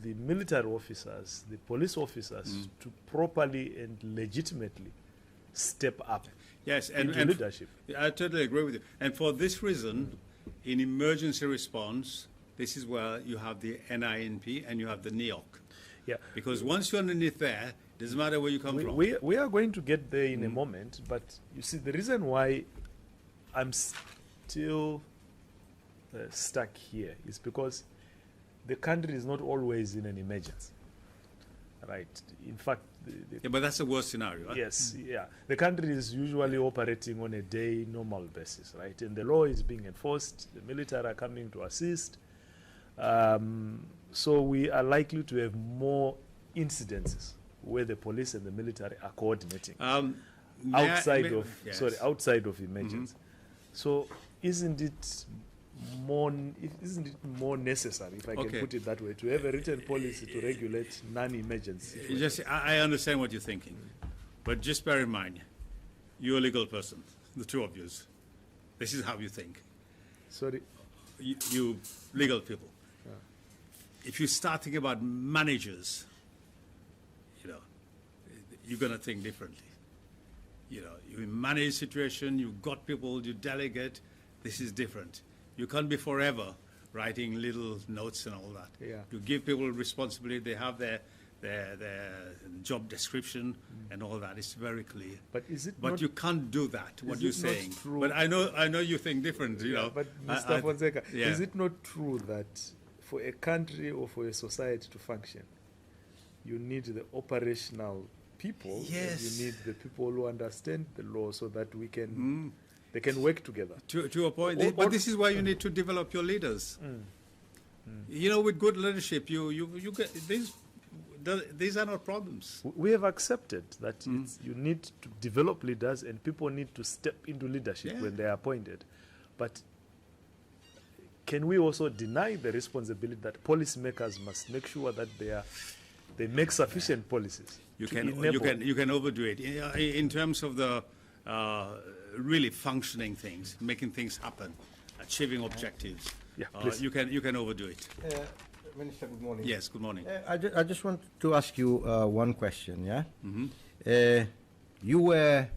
S1: the military officers, the police officers to properly and legitimately step up into leadership.
S2: I totally agree with you. And for this reason, in emergency response, this is where you have the NINP and you have the NEOC.
S1: Yeah.
S2: Because once you're underneath there, it doesn't matter where you come from.
S1: We are going to get there in a moment, but you see, the reason why I'm still stuck here is because the country is not always in an emergency, right? In fact,
S2: but that's the worst scenario. Right?
S1: Yes, yeah. The country is usually operating on a day normal basis, right? And the law is being enforced. The military are coming to assist. So we are likely to have more incidences where the police and the military are coordinating outside of emergency. So isn't it more necessary, if I can put it that way, to have a written policy to regulate non-emergency?
S2: Just, I understand what you're thinking, but just bear in mind, you're a legal person, the two of you. This is how you think.
S1: Sorry?
S2: You legal people. If you start thinking about managers, you're going to think differently. You manage a situation, you've got people, you delegate, this is different. You can't be forever writing little notes and all that.
S1: Yeah.
S2: You give people responsibility, they have their their job description and all that. It's very clear.
S1: But is it
S2: But
S1: not,
S2: you can't do that, what
S1: is
S2: you're
S1: it not
S2: saying.
S1: true-
S2: But I know you think different, you know.
S1: But Mr. Fonseca,
S2: yeah.
S1: is it not true that for a country or for a society to function, you need the operational people, and
S2: Yes.
S1: you need the people who understand the law so that we can they can work together.
S2: To a point.
S1: Or-
S2: But
S1: or-
S2: this is why you need to develop your leaders. You know, with good leadership, you get these are not problems.
S1: We have accepted that you need to develop leaders and people need to step into leadership
S2: Yeah.
S1: when they are appointed. But can we also deny the responsibility that policymakers must make sure that they make sufficient policies?
S2: You
S1: to
S2: can
S1: enable-
S2: you can overdo it in terms of the really functioning things, making things happen, achieving objectives.
S1: Yeah, please.
S2: you can overdo it.
S5: Minister, good morning.
S2: Yes. Good morning.
S5: I just want to ask you one question, yeah? You were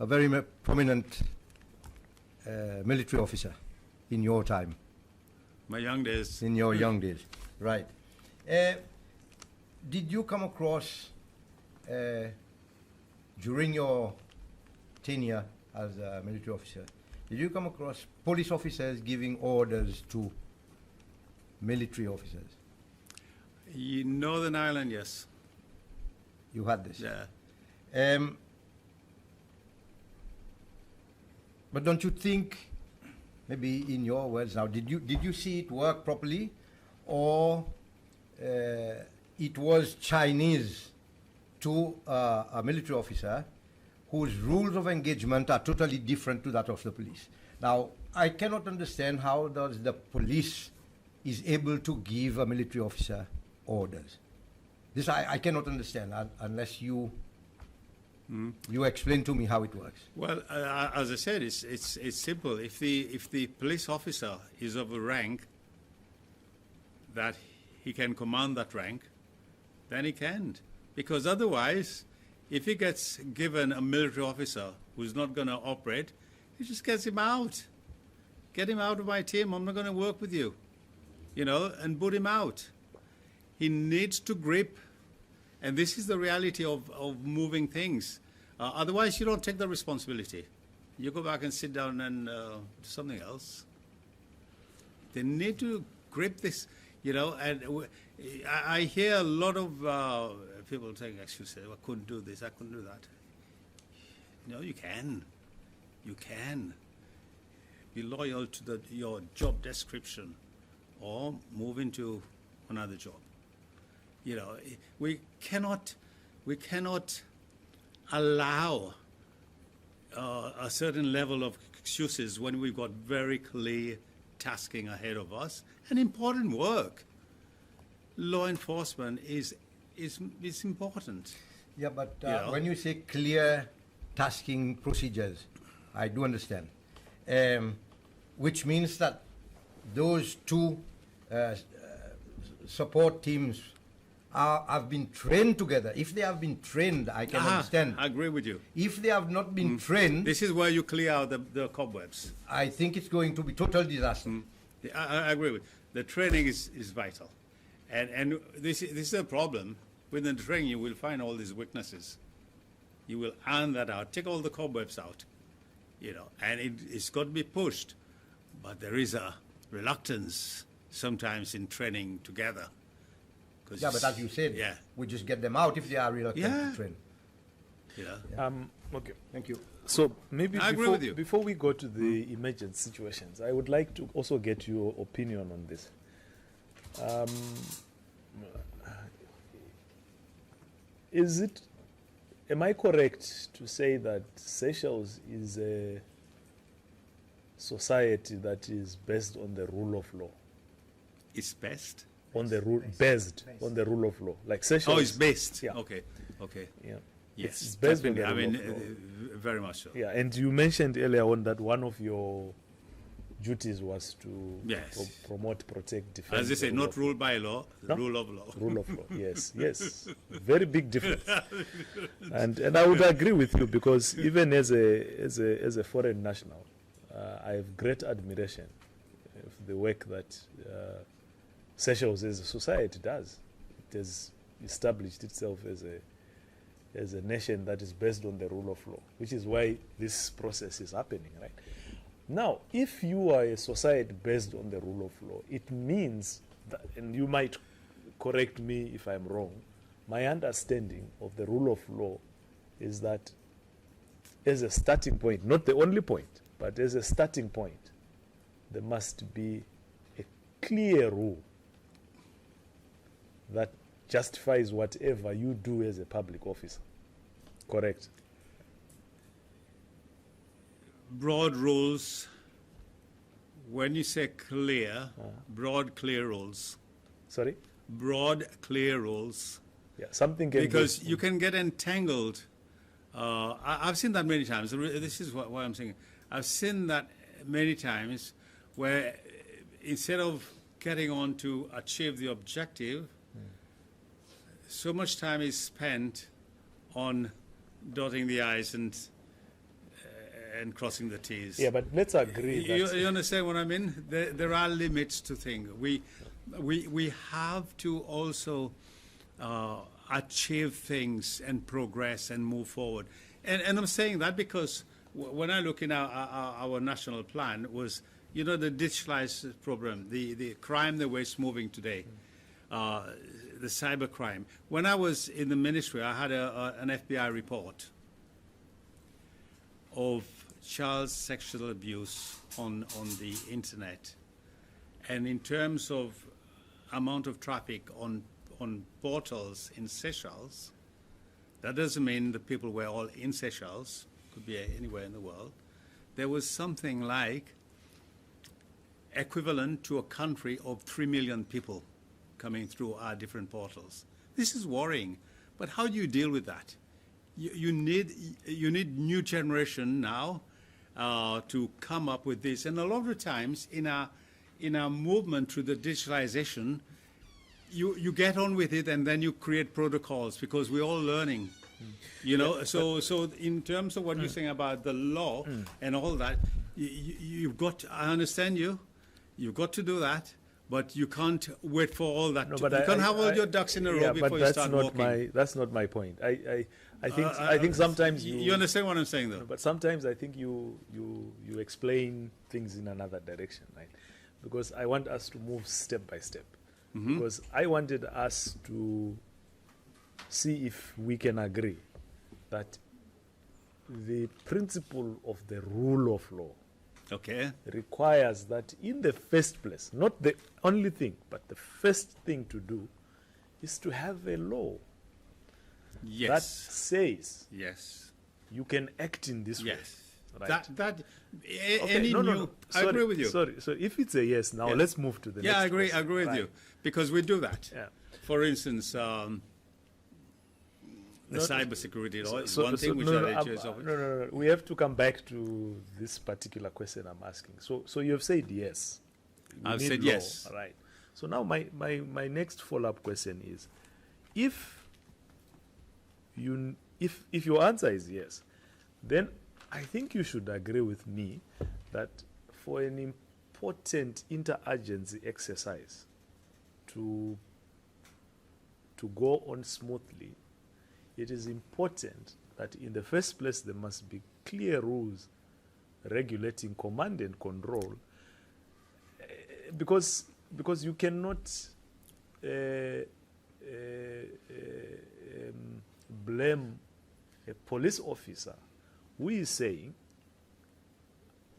S5: a very prominent military officer in your time,
S2: My young days.
S5: in your young days, right? Did you come across, during your tenure as a military officer, did you come across police officers giving orders to military officers?
S2: In Northern Ireland, yes.
S5: You had this?
S2: Yeah.
S5: But don't you think, maybe in your words now, did you see it work properly, or it was Chinese to a military officer whose rules of engagement are totally different to that of the police? Now, I cannot understand how does the police is able to give a military officer orders. This I cannot understand unless you explain to me how it works.
S2: Well, as I said, it's simple. If the police officer is of a rank that he can command that rank, then he can. Because otherwise, if he gets given a military officer who's not going to operate, he just gets him out. Get him out of my team. I'm not going to work with you, you know, and boot him out. He needs to grip, and this is the reality of moving things. Otherwise, you don't take the responsibility. You go back and sit down and do something else. They need to grip this, you know, and I hear a lot of people saying excuses. I couldn't do this, I couldn't do that. No, you can. You can. Be loyal to your job description or move into another job. You know, we cannot allow a certain level of excuses when we've got very clear tasking ahead of us and important work. Law enforcement is important.
S5: Yeah, but
S2: Yeah.
S5: when you say clear tasking procedures, I do understand. Which means that those two support teams have been trained together. If they have been trained, I can understand.
S2: I agree with you.
S5: If they have not been trained,
S2: This is where you clear out the cobwebs.
S5: I think it's going to be total disaster.
S2: I agree with you. The training is vital. And this is a problem. With the training, you will find all these weaknesses. You will iron that out, take all the cobwebs out, you know, and it's got to be pushed. But there is a reluctance sometimes in training together.
S5: Yeah, but as you said,
S2: yeah,
S5: we just get them out if they are reluctant
S2: Yeah.
S5: to train.
S2: you know.
S1: Okay.
S5: Thank you.
S1: So maybe
S2: I agree with you.
S1: before we go to the emergent situations, I would like to also get your opinion on this. Am I correct to say that Seychelles is a society that is based on the rule of law?
S2: It's best.
S1: On the rule, based on the rule of law, like Seychelles.
S2: Oh, it's based.
S1: Yeah.
S2: Okay.
S1: Yeah.
S2: Yes.
S1: It's based on the
S2: I
S1: rule
S2: mean,
S1: of law.
S2: very much so.
S1: Yeah, and you mentioned earlier on that one of your duties was to
S2: Yes.
S1: promote, protect, defend.
S2: As they say,
S1: the rule
S2: not
S1: of
S2: ruled by law,
S1: No?
S2: rule of law.
S1: Rule of law. Yes, yes. Very big difference. And I would agree with you because even as a foreign national, I have great admiration of the work that Seychelles as a society does. It has established itself as a nation that is based on the rule of law, which is why this process is happening, right? Now, if you are a society based on the rule of law, it means that, and you might correct me if I'm wrong, my understanding of the rule of law is that as a starting point, not the only point, but as a starting point, there must be a clear rule that justifies whatever you do as a public officer. Correct?
S2: Broad rules. When you say clear, broad, clear rules.
S1: Sorry?
S2: Broad, clear rules.
S1: Yeah, something can
S2: Because you can get entangled. I've seen that many times. This is what I'm saying. I've seen that many times where instead of getting on to achieve the objective, so much time is spent on dotting the I's and crossing the T's.
S1: Yeah, but let's agree that
S2: You understand what I mean? There are limits to things. We have to also achieve things and progress and move forward. And I'm saying that because when I look in our national plan was, the digitalized program, the crime, the way it's moving today, the cyber crime. When I was in the ministry, I had an FBI report of child sexual abuse on the internet. And in terms of amount of traffic on portals in Seychelles, that doesn't mean the people were all in Seychelles, could be anywhere in the world. There was something like equivalent to a country of 3 million people coming through our different portals. This is worrying, but how do you deal with that? You need new generation now to come up with this, and a lot of the times in our movement through the digitalization, you get on with it and then you create protocols because we're all learning. So in terms of what you're saying about the law and all that, you've got. I understand you. You've got to do that. But you can't wait for all that.
S1: No,
S2: you can't have all your ducks in a row before you start walking.
S1: That's not my point. I think sometimes
S2: you understand what I'm saying, though.
S1: No, but sometimes I think you explain things in another direction, right? Because I want us to move step by step. Mm-hmm. Because I wanted us to see if we can agree that the principle of the rule of law requires that in the first place, not the only thing, but the first thing to do is to have a law that says you can act in this way. Right?
S2: I agree with you.
S1: Sorry. So if it's a yes, now let's move to the next
S2: I agree.
S1: question.
S2: I agree with you because we do that.
S1: Yeah.
S2: For instance, the cybersecurity law is one thing which
S1: No. We have to come back to this particular question I'm asking. So you have said yes.
S2: I've said yes.
S1: All right. So now my next follow-up question is, if your answer is yes, then I think you should agree with me that for an important interagency exercise to go on smoothly, it is important that in the first place there must be clear rules regulating command and control, because you cannot blame a police officer who is saying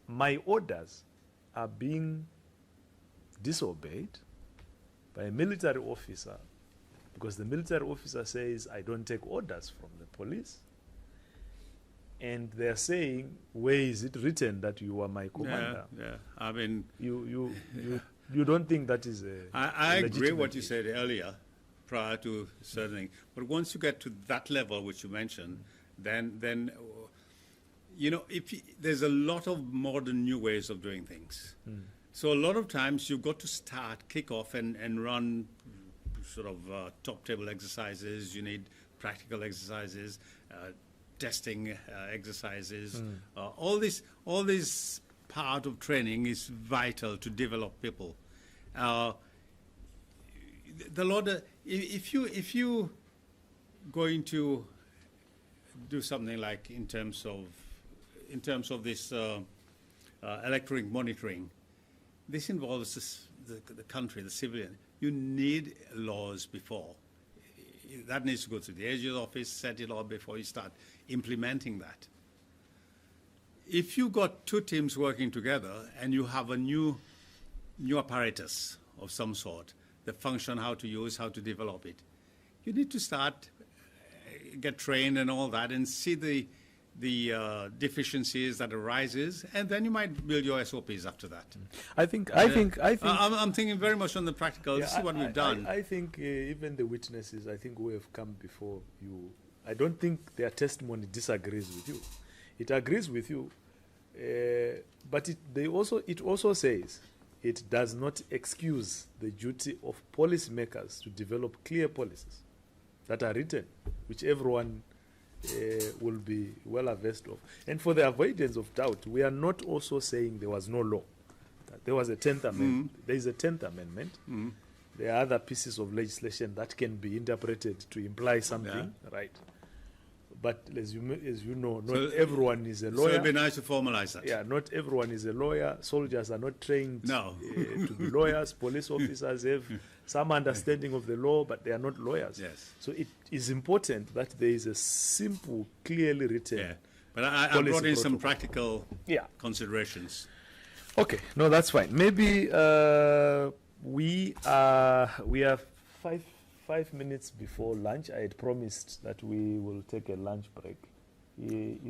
S1: my orders are being disobeyed by a military officer because the military officer says I don't take orders from the police, and they're saying where is it written that you are my commander?
S2: I mean,
S1: you don't think that is a
S2: I agree what you said earlier prior to certain things, but once you get to that level which you mentioned, then there's a lot of modern new ways of doing things. So a lot of times you've got to kick off and run sort of top table exercises. You need practical exercises, testing exercises. All this part of training is vital to develop people. the law, if you going to do something like in terms of this electronic monitoring, this involves the country, the civilian. You need laws before. That needs to go through the AG's office, set it up before you start implementing that. If you got two teams working together and you have a new apparatus of some sort, the function, how to use, how to develop it, you need to start, get trained and all that, and see the deficiencies that arises, and then you might build your SOPs after that.
S1: I think.
S2: I'm thinking very much on the practical. This is what we've done.
S1: I think even the witnesses, I think, who have come before you, I don't think their testimony disagrees with you. It agrees with you, but it also says it does not excuse the duty of policymakers to develop clear policies that are written, which everyone will be well averse of. And for the avoidance of doubt, we are not also saying there was no law. There was a 10th Amendment. There is a 10th Amendment. There are other pieces of legislation that can be interpreted to imply something, right? But as you know, not everyone is a lawyer.
S2: So it'd be nice to formalize that.
S1: Yeah, not everyone is a lawyer. Soldiers are not trained to be lawyers. Police officers have some understanding of the law, but they are not lawyers.
S2: Yes.
S1: So it is important that there is a simple, clearly written.
S2: Yeah. But I brought in some practical considerations.
S1: Okay, no, that's fine. Maybe we are 5 minutes before lunch. I had promised that we will take a lunch break.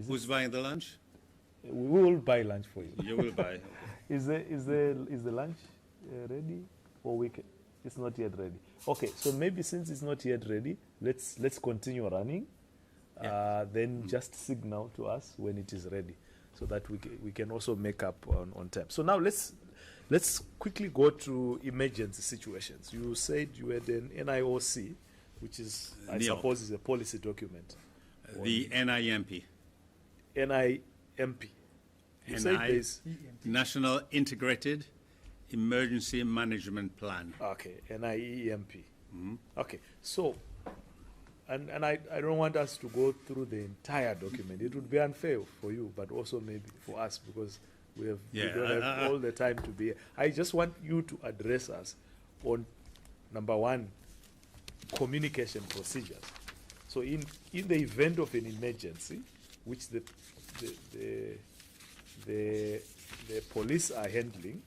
S2: Who's buying the lunch?
S1: We will buy lunch for you.
S2: You will buy.
S1: Is the lunch ready? Or it's not yet ready. Okay, so maybe since it's not yet ready, let's continue running. Then just signal to us when it is ready, so that we can also make up on time. So now let's quickly go to emergency situations. You said you had an NIOC, which is, I suppose, is a policy document.
S2: The NIMP.
S1: NIMP. You said there's
S2: National Integrated Emergency Management Plan.
S1: Okay, NIEMP. Okay, so, and I don't want us to go through the entire document. It would be unfair for you, but also maybe for us, because we don't have all the time to be here. I just want you to address us on, number one, communication procedures. So in the event of an emergency, which the police are handling,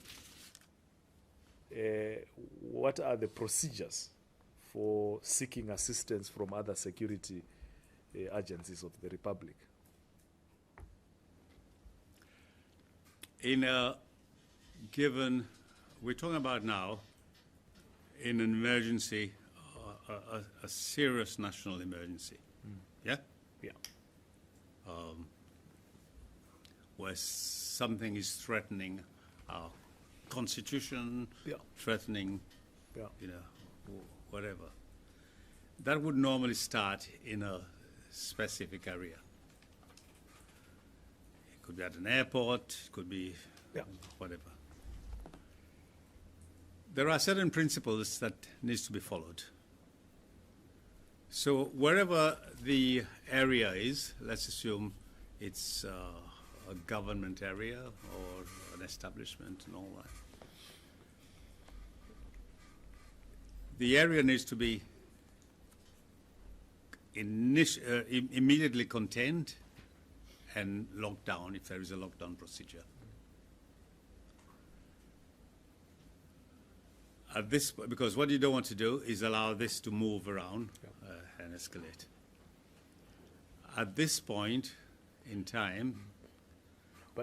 S1: what are the procedures for seeking assistance from other security agencies of the Republic?
S2: In a given, we're talking about now, in an emergency, a serious national emergency, yeah?
S1: Yeah.
S2: Where something is threatening our constitution, threatening, whatever. That would normally start in a specific area. It could be at an airport, it could be whatever. There are certain principles that needs to be followed. So wherever the area is, let's assume it's a government area or an establishment and all that. The area needs to be immediately contained and locked down if there is a lockdown procedure. At this, because what you don't want to do is allow this to move around and escalate. At this point in time,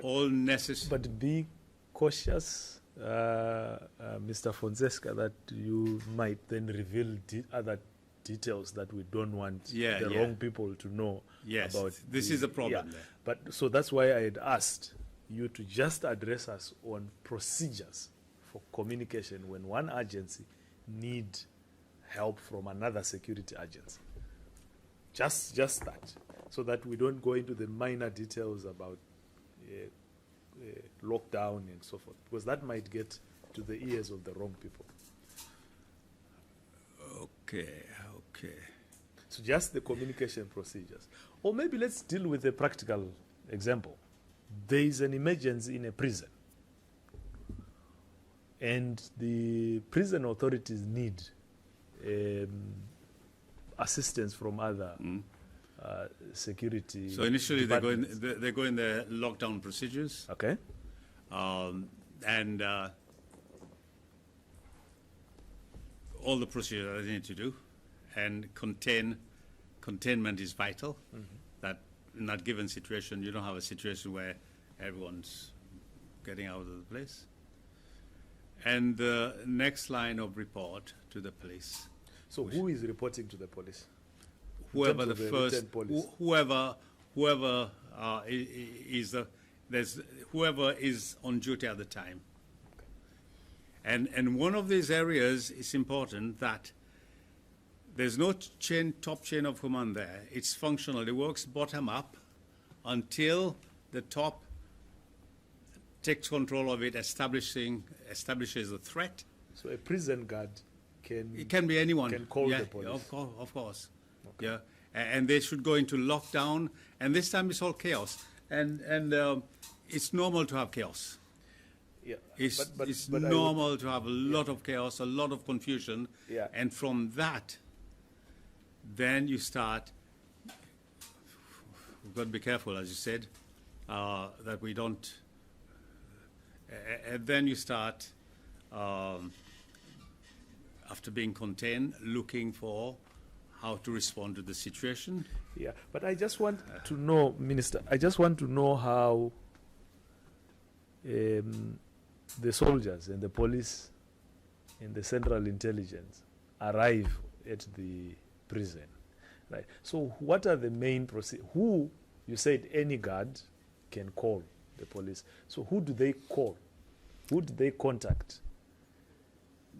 S2: all necessary.
S1: But be cautious, Mr. Fonseca, that you might then reveal other details that we don't want the wrong people to know about.
S2: This is a problem there.
S1: But so that's why I had asked you to just address us on procedures for communication when one agency needs help from another security agency. Just that, so that we don't go into the minor details about lockdown and so forth, because that might get to the ears of the wrong people.
S2: Okay, okay.
S1: So just the communication procedures. Or maybe let's deal with a practical example. There is an emergency in a prison, and the prison authorities need assistance from other security.
S2: So initially they go in
S1: departments.
S2: they go in the lockdown procedures,
S1: Okay.
S2: and all the procedures that they need to do, and containment is vital. That in that given situation, you don't have a situation where everyone's getting out of the place. And the next line of report to the police,
S1: So who is reporting to the police?
S2: whoever
S1: terms
S2: the
S1: of the
S2: first,
S1: written policy.
S2: whoever whoever is on duty at the time. And one of these areas is important that there's no top chain of command there. It's functional. It works bottom up until the top takes control of it, establishes a threat.
S1: So a prison guard can.
S2: It can be anyone.
S1: Can call
S2: yeah,
S1: the police.
S2: Of course. Yeah, and they should go into lockdown. And this time it's all chaos. And it's normal to have chaos.
S1: Yeah.
S2: It's
S1: but I would-
S2: normal to have a lot of chaos, a lot of confusion.
S1: Yeah.
S2: And from that, then you start. We've got to be careful, as you said, that we don't. And then you start, after being contained, looking for how to respond to the situation.
S1: Yeah, but I just want to know, Minister, I just want to know how the soldiers and the police and the Central Intelligence arrive at the prison, right? So what are the main who, you said any guard can call the police. So who do they call? Who do they contact?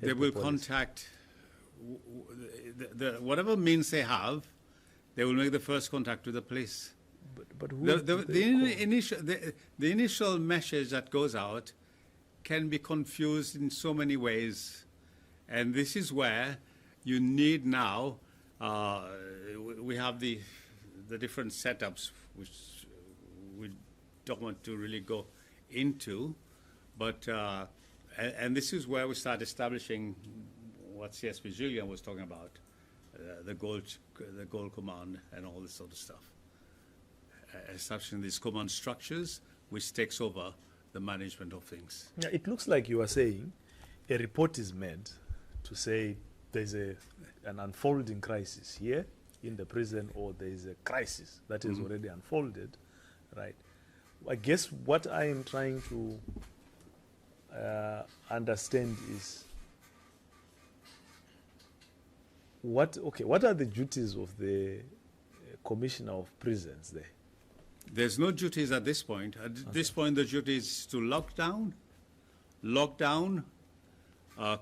S2: They
S1: at the
S2: will
S1: police?
S2: contact whatever means they have. They will make the first contact with the police.
S1: But who
S2: The,
S1: do
S2: the,
S1: they call?
S2: the initial message that goes out can be confused in so many ways, and this is where you need now. We have the different setups, which we don't want to really go into, but and this is where we start establishing what CSP Julian was talking about, the goal command and all this sort of stuff. Establishing these command structures, which takes over the management of things.
S1: Yeah, it looks like you are saying a report is made to say there's an unfolding crisis here in the prison, or there is a crisis that is already unfolded, right? I guess what I am trying to understand is what are the duties of the Commissioner of Prisons there?
S2: There's no duties at this point. At this point, the duty is to lock down,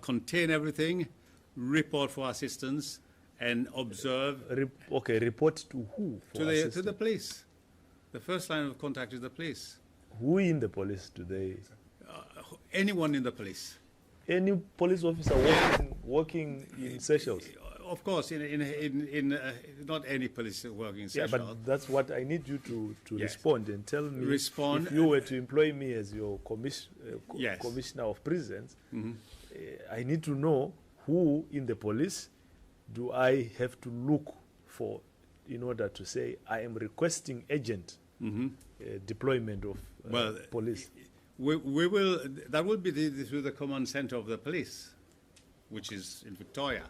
S2: contain everything, report for assistance, and observe
S1: Report to who? For
S2: to
S1: assistance?
S2: the police. The first line of contact is the police.
S1: Who in the police do they?
S2: Anyone in the police.
S1: Any police officer working in Seychelles?
S2: Of course, in not any police working in
S1: Yeah,
S2: Seychelles.
S1: but that's what I need you to
S2: Yes.
S1: respond and tell me.
S2: Respond.
S1: If you were to employ me as your
S2: Yes.
S1: commissioner of prisons, I need to know who in the police do I have to look for in order to say I am requesting urgent deployment of police.
S2: We will. That will be through the command center of the police, which is in Victoria,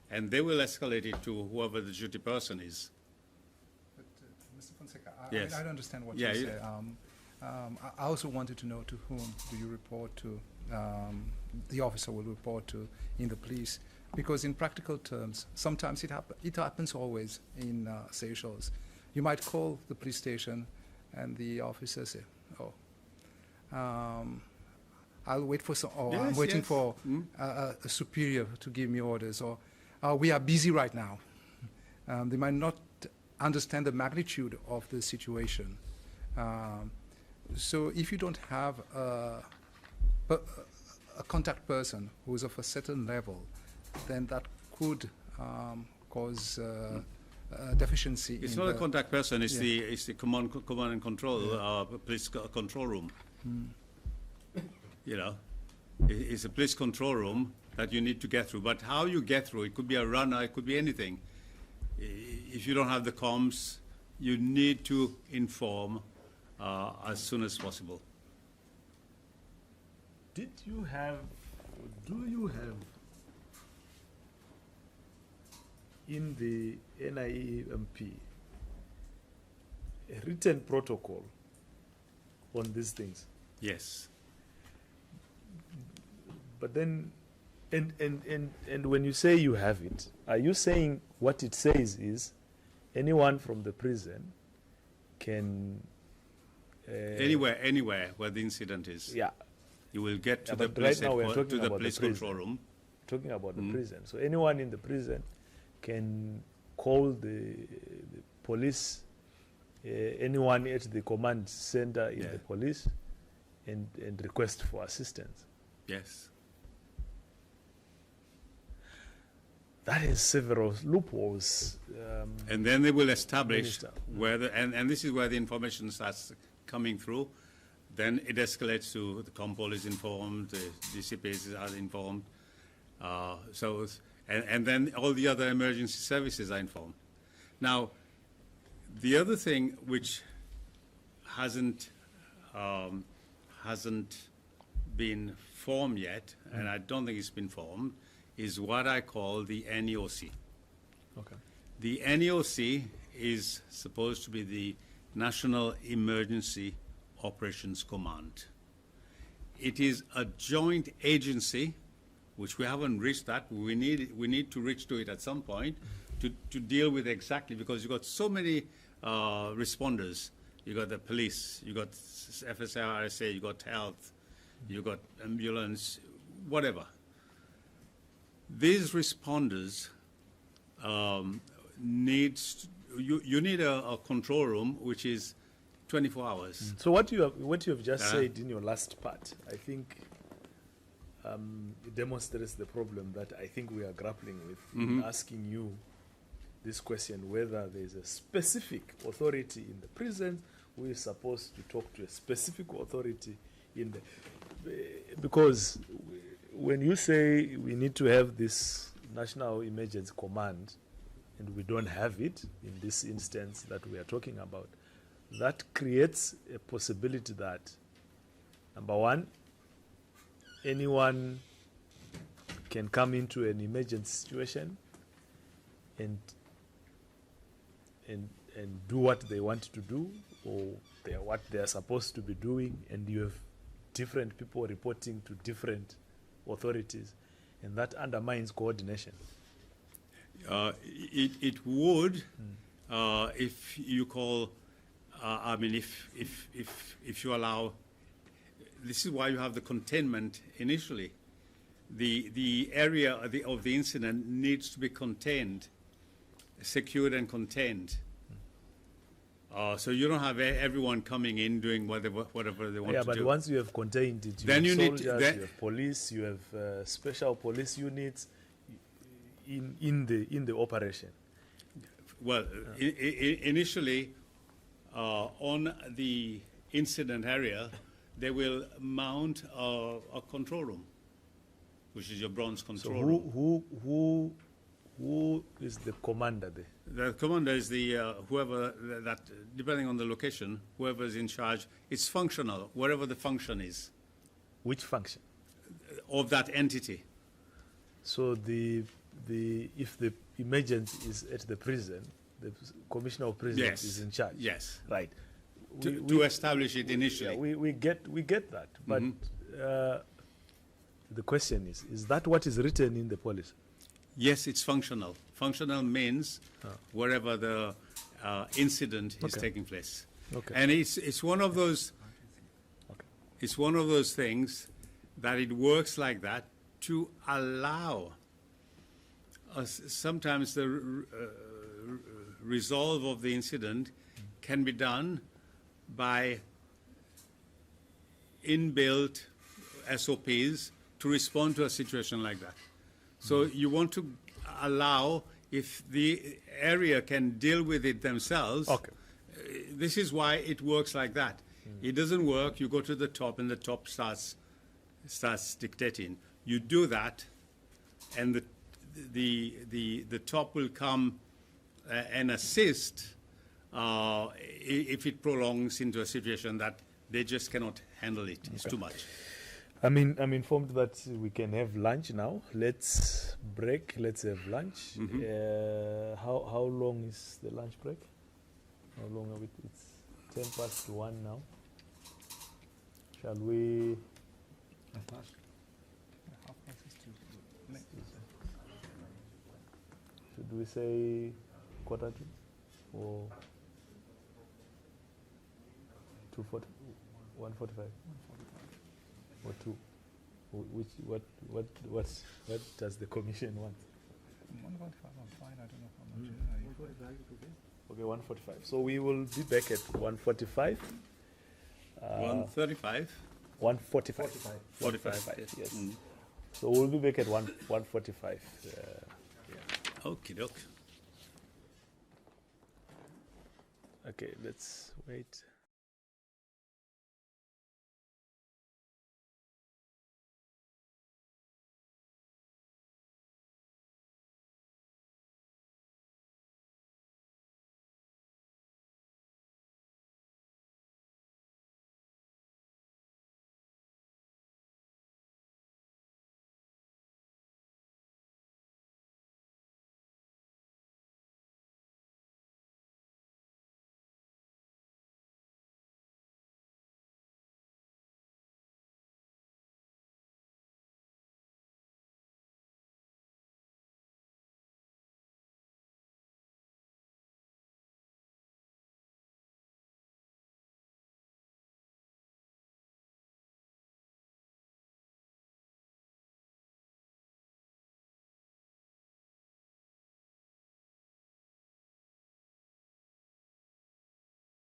S2: and they will escalate it to whoever the duty person is.
S3: But, Mr. Fonseca,
S2: Yes.
S3: I don't understand what
S2: Yeah,
S3: you
S2: you-
S3: say. I also wanted to know to whom do you report to, the officer will report to in the police, because in practical terms, sometimes it happens always in Seychelles. You might call the police station and the officer say, I'll wait for some, or I'm
S2: Yes,
S3: waiting
S2: yes.
S3: for a superior to give me orders, or we are busy right now. They might not understand the magnitude of the situation. So if you don't have a contact person who is of a certain level, then that could cause deficiency.
S2: It's
S3: in
S2: not a
S3: the-
S2: contact person. It's
S3: Yeah.
S2: the command and control police control room. You know, it's a police control room that you need to get through. But how you get through, it could be a runner, it could be anything. If you don't have the comms, you need to inform as soon as possible.
S1: Do you have in the NIEMP a written protocol on these things?
S2: Yes.
S1: But then, and when you say you have it, are you saying what it says is anyone from the prison can
S2: Anywhere where the incident is,
S1: yeah,
S2: you will get to
S1: Yeah,
S2: the
S1: but
S2: police
S1: right now we're
S2: to
S1: talking
S2: the
S1: about the
S2: police
S1: prison.
S2: control room.
S1: talking about the prison. So anyone in the prison can call the police, anyone at the command center in
S2: Yeah.
S1: the police, and request for assistance.
S2: Yes.
S1: That is several loopholes.
S2: And then they will establish
S1: Minister.
S2: where and this is where the information starts coming through. Then it escalates to the Compol is informed, the DCPs are informed. And then all the other emergency services are informed. Now, the other thing which hasn't been formed yet, and I don't think it's been formed, is what I call the NEOC.
S1: Okay.
S2: The NEOC is supposed to be the National Emergency Operations Command. It is a joint agency, which we haven't reached that. We need to reach to it at some point to deal with exactly, because you've got so many responders. You got the police, you got FSA, RSA, you got health, you got ambulance, whatever. These responders you need a control room which is 24 hours.
S1: So what you have just said in your last part, I think it demonstrates the problem that I think we are grappling with in asking you this question, whether there is a specific authority in the prison who is supposed to talk to a specific authority in the, because when you say we need to have this National Emergency Command and we don't have it in this instance that we are talking about, that creates a possibility that, number one, anyone can come into an emergency situation and do what they want to do, or what they are supposed to be doing, and you have different people reporting to different authorities, and that undermines coordination.
S2: It would if you call. I mean, if you allow. This is why you have the containment initially. The area of the incident needs to be contained, secured and contained. So you don't have everyone coming in doing whatever they want to do.
S1: Yeah, but once you have contained it,
S2: Then
S1: you
S2: you
S1: have
S2: need to-
S1: soldiers,
S2: then-
S1: you have police, you have special police units in the operation.
S2: Well, initially, on the incident area, they will mount a control room, which is your bronze
S1: So
S2: control room.
S1: who is the commander there?
S2: The commander is the whoever that, depending on the location, whoever is in charge. It's functional, wherever the function is
S1: Which function?
S2: of that entity.
S1: So if the emergency is at the prison, the commissioner of prisons
S2: Yes.
S1: is in charge.
S2: Yes.
S1: Right.
S2: To establish it initially.
S1: Yeah, we get that, but the question is that what is written in the policy?
S2: Yes, it's functional. Functional means wherever the incident is
S1: Okay.
S2: taking place.
S1: Okay.
S2: And it's one of those.
S1: Okay.
S2: It's one of those things that it works like that to allow us. Sometimes the resolve of the incident can be done by inbuilt SOPs to respond to a situation like that. So you want to allow, if the area can deal with it themselves.
S1: Okay.
S2: This is why it works like that. It doesn't work. You go to the top, and the top starts dictating. You do that, and the top will come and assist if it prolongs into a situation that they just cannot handle it. It's too much.
S1: I'm informed that we can have lunch now. Let's break. Let's have lunch. How long is the lunch break? How long are we? It's 1:10 now. Shall we? Should we say 1:45 or 2:40? 1:45 or 2? What does the commission want?
S3: 145, I'm fine. I don't know how much.
S1: Okay, 1:45. So we will be back at 1:45.
S2: 1:35.
S1: 1:45.
S2: 45.
S1: Yes. So we'll be back at 1:45.
S2: Okie doke.
S1: Okay, let's wait.